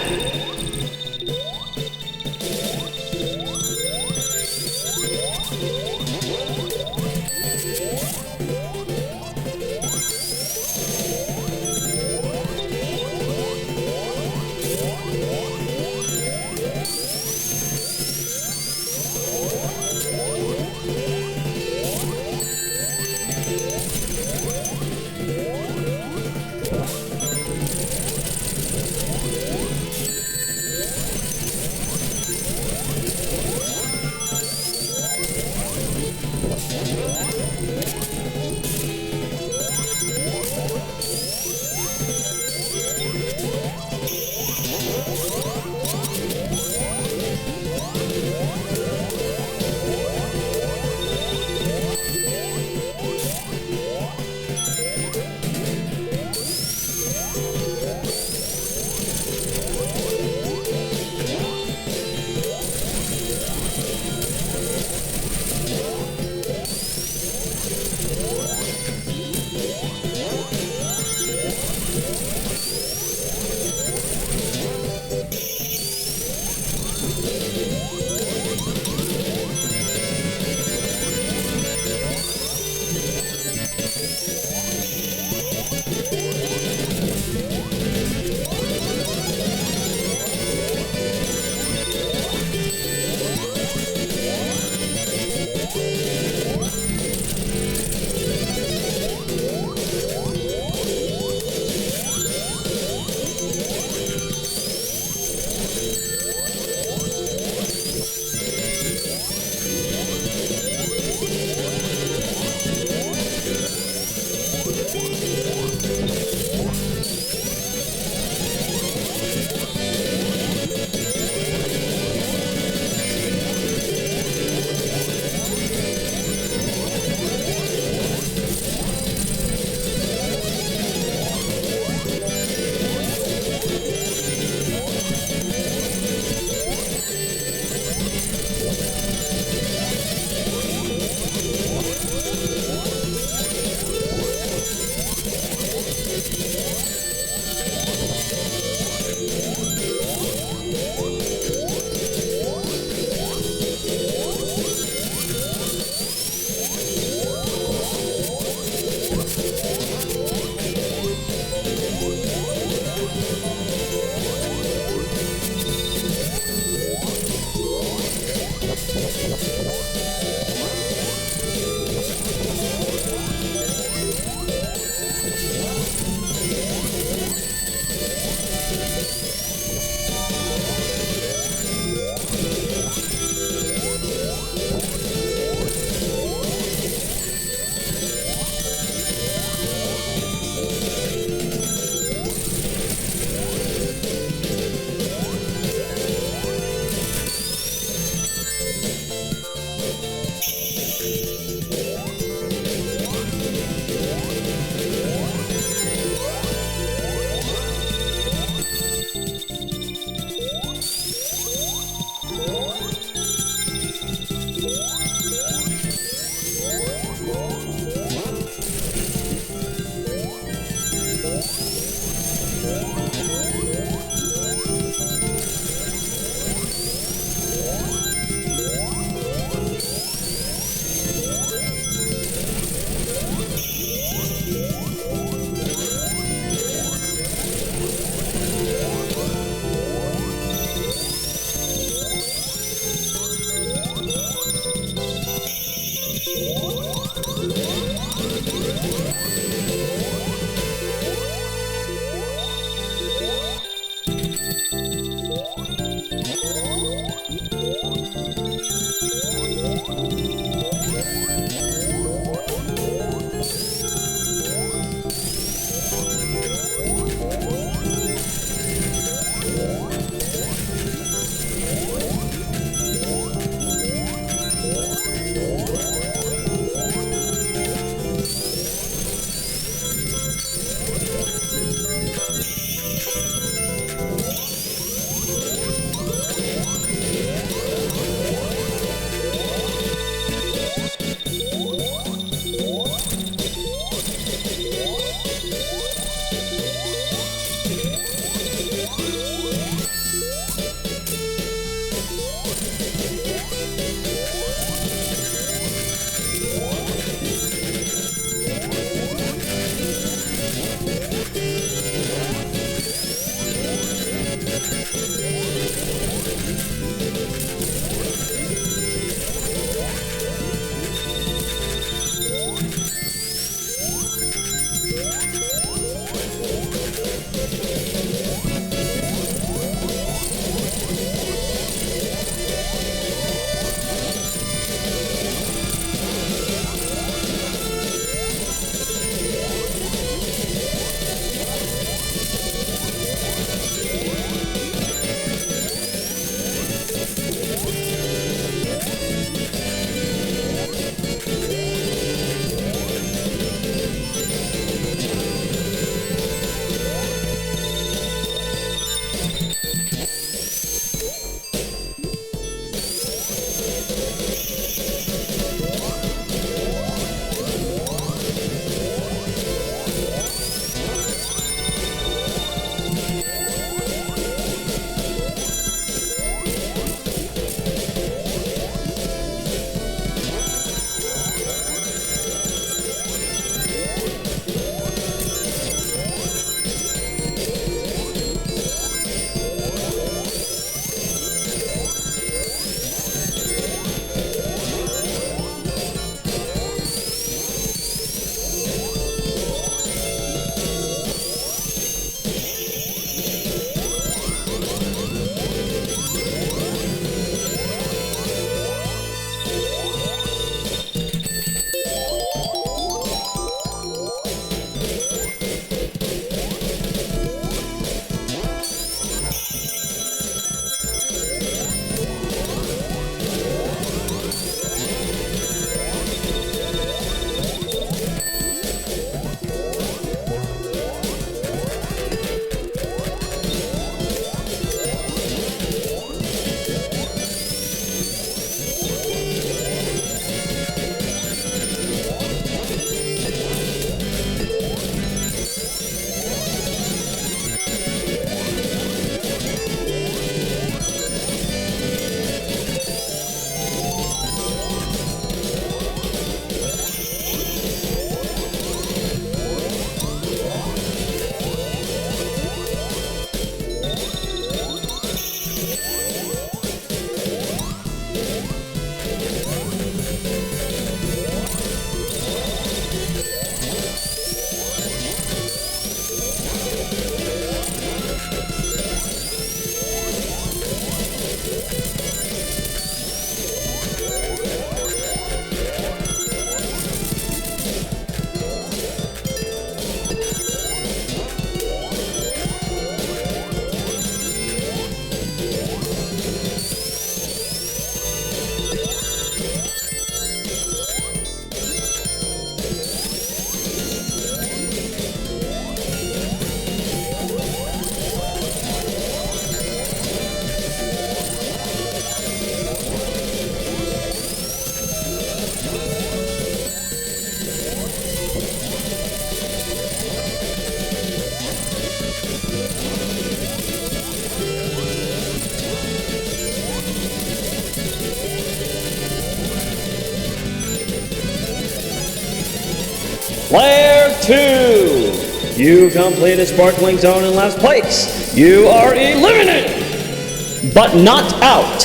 Player 2, you completed Sparkling Zone in last place. You are eliminated, but not out.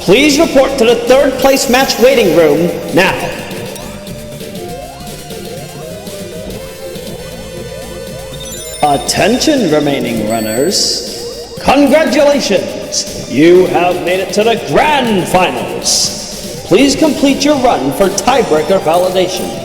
Please report to the third place match waiting room now. Attention remaining runners. Congratulations! You have made it to the Grand Finals. Please complete your run for tiebreaker validation.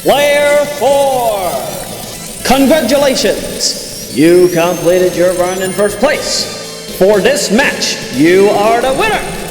Player 4, congratulations! You completed your run in first place. For this match, you are the winner!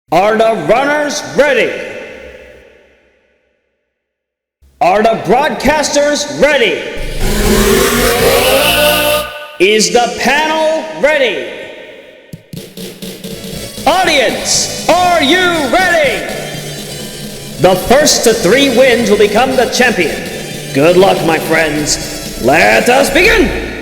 Are the runners ready? Are the broadcasters ready? Is the panel ready? Audience, are you ready? The first to 3 wins will become the champion. Good luck, my friends. Let us begin!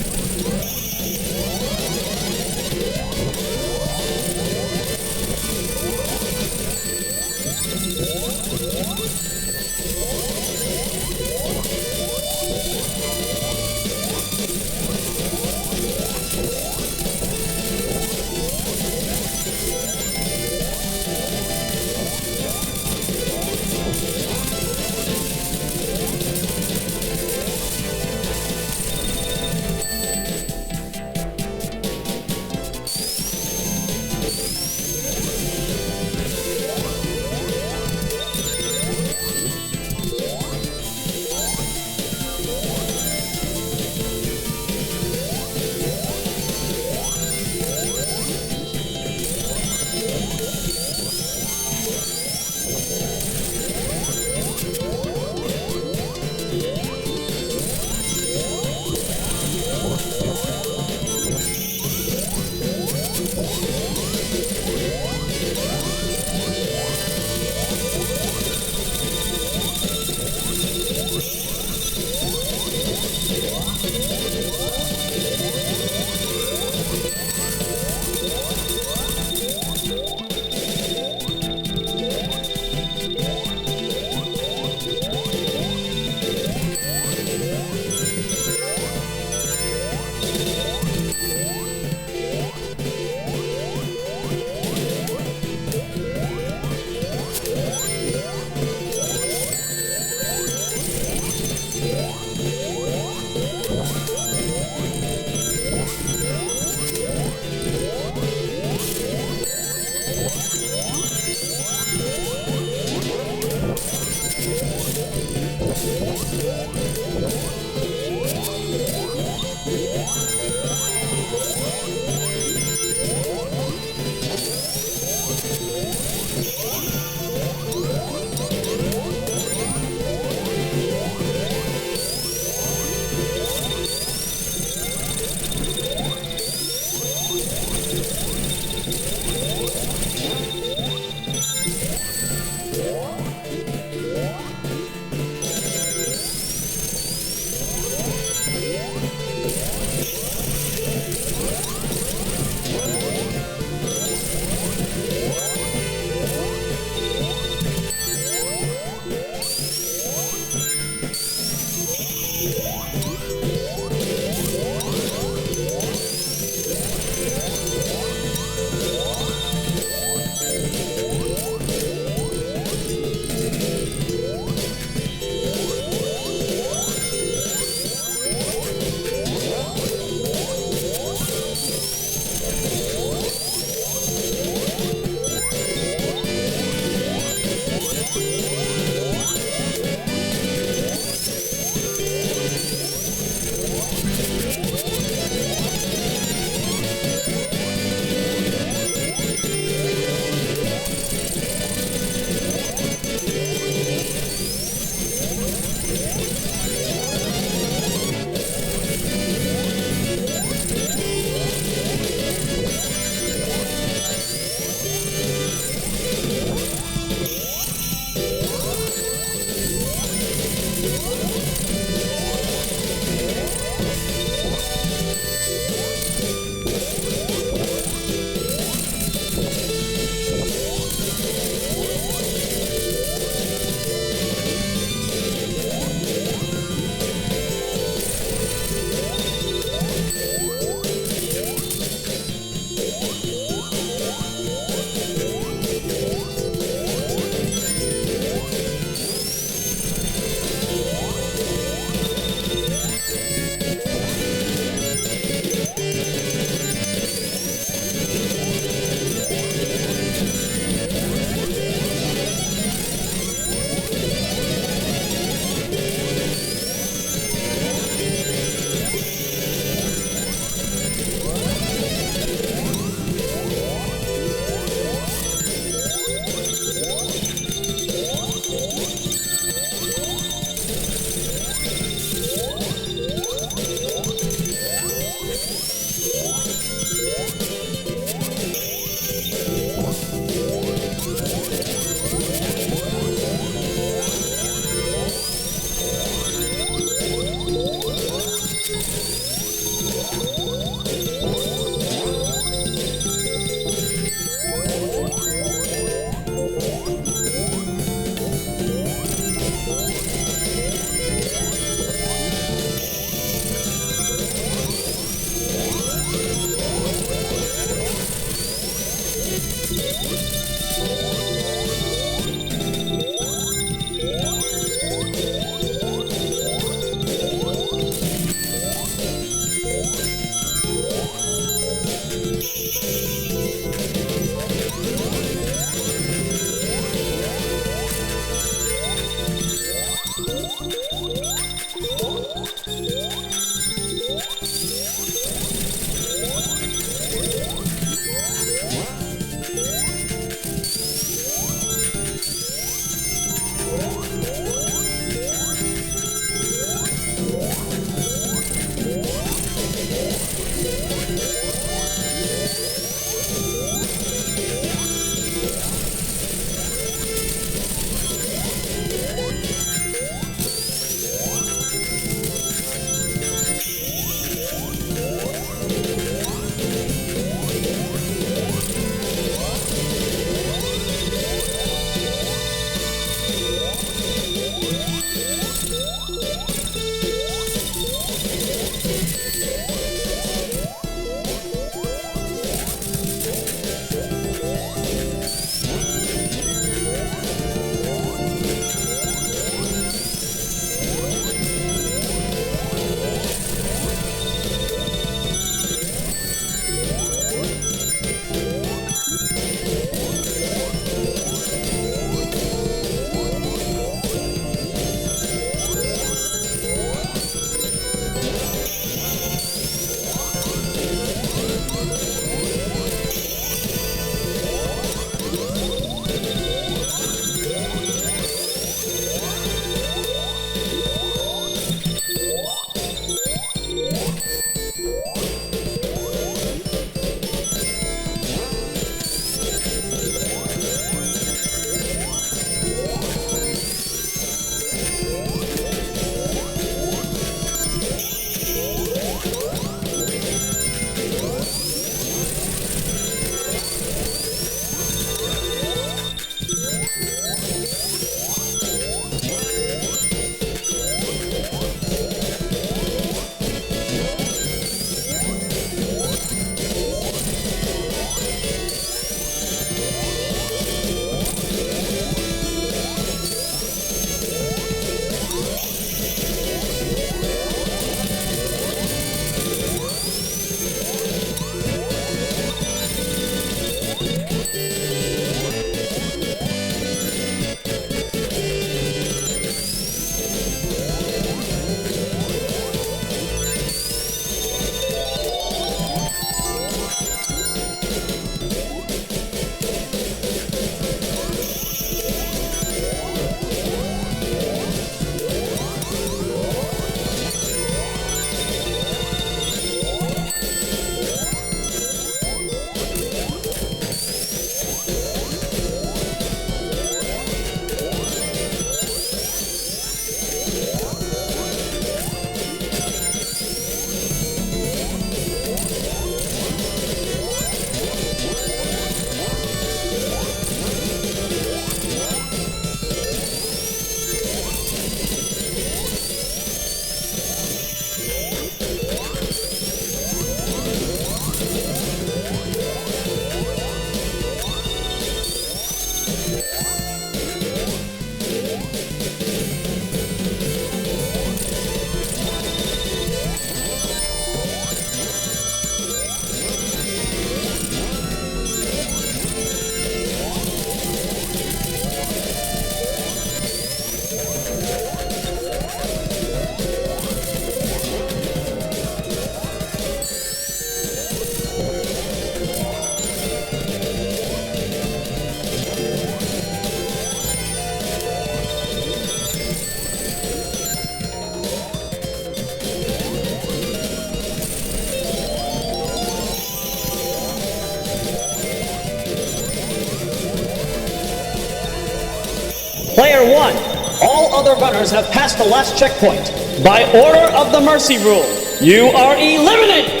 Player 1. All other runners have passed the last checkpoint. By order of the Mercy Rule, you are eliminated!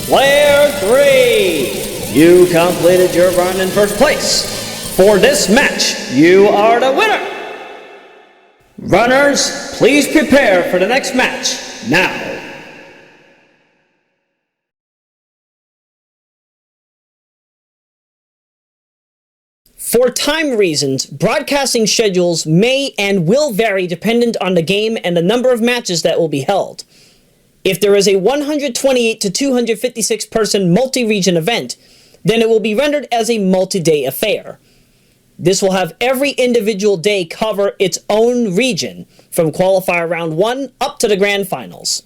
Player 3, you completed your run in first place. For this match, you are the winner. Runners, please prepare for the next match now. For time reasons, broadcasting schedules may and will vary dependent on the game and the number of matches that will be held. If there is a 128 to 256 person multi-region event, then it will be rendered as a multi-day affair. This will have every individual day cover its own region, from qualifier round 1 up to the grand finals.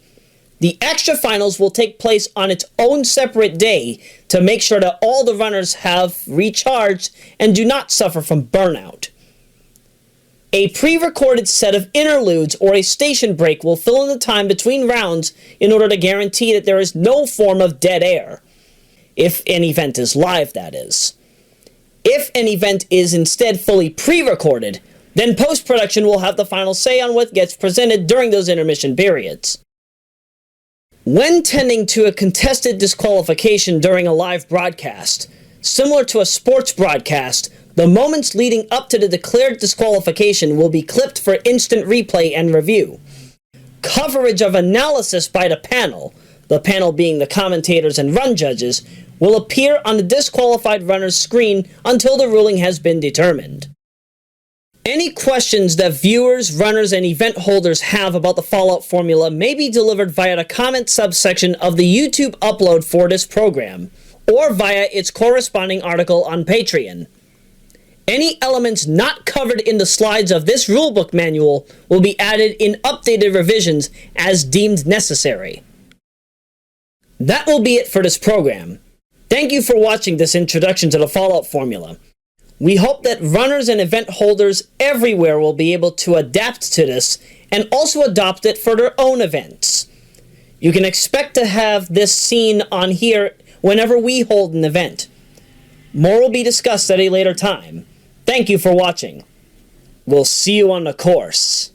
The extra finals will take place on its own separate day to make sure that all the runners have recharged and do not suffer from burnout. A pre-recorded set of interludes or a station break will fill in the time between rounds in order to guarantee that there is no form of dead air. If an event is live, that is. If an event is instead fully pre-recorded, then post-production will have the final say on what gets presented during those intermission periods. When tending to a contested disqualification during a live broadcast, similar to a sports broadcast, the moments leading up to the declared disqualification will be clipped for instant replay and review. Coverage of analysis by the panel being the commentators and run judges, will appear on the disqualified runner's screen until the ruling has been determined. Any questions that viewers, runners, and event holders have about the Fallout formula may be delivered via the comment subsection of the YouTube upload for this program, or via its corresponding article on Patreon. Any elements not covered in the slides of this rulebook manual will be added in updated revisions as deemed necessary. That will be it for this program. Thank you for watching this introduction to the Fallout formula. We hope that runners and event holders everywhere will be able to adapt to this and also adopt it for their own events. You can expect to have this seen on here whenever we hold an event. More will be discussed at a later time. Thank you for watching. We'll see you on the course.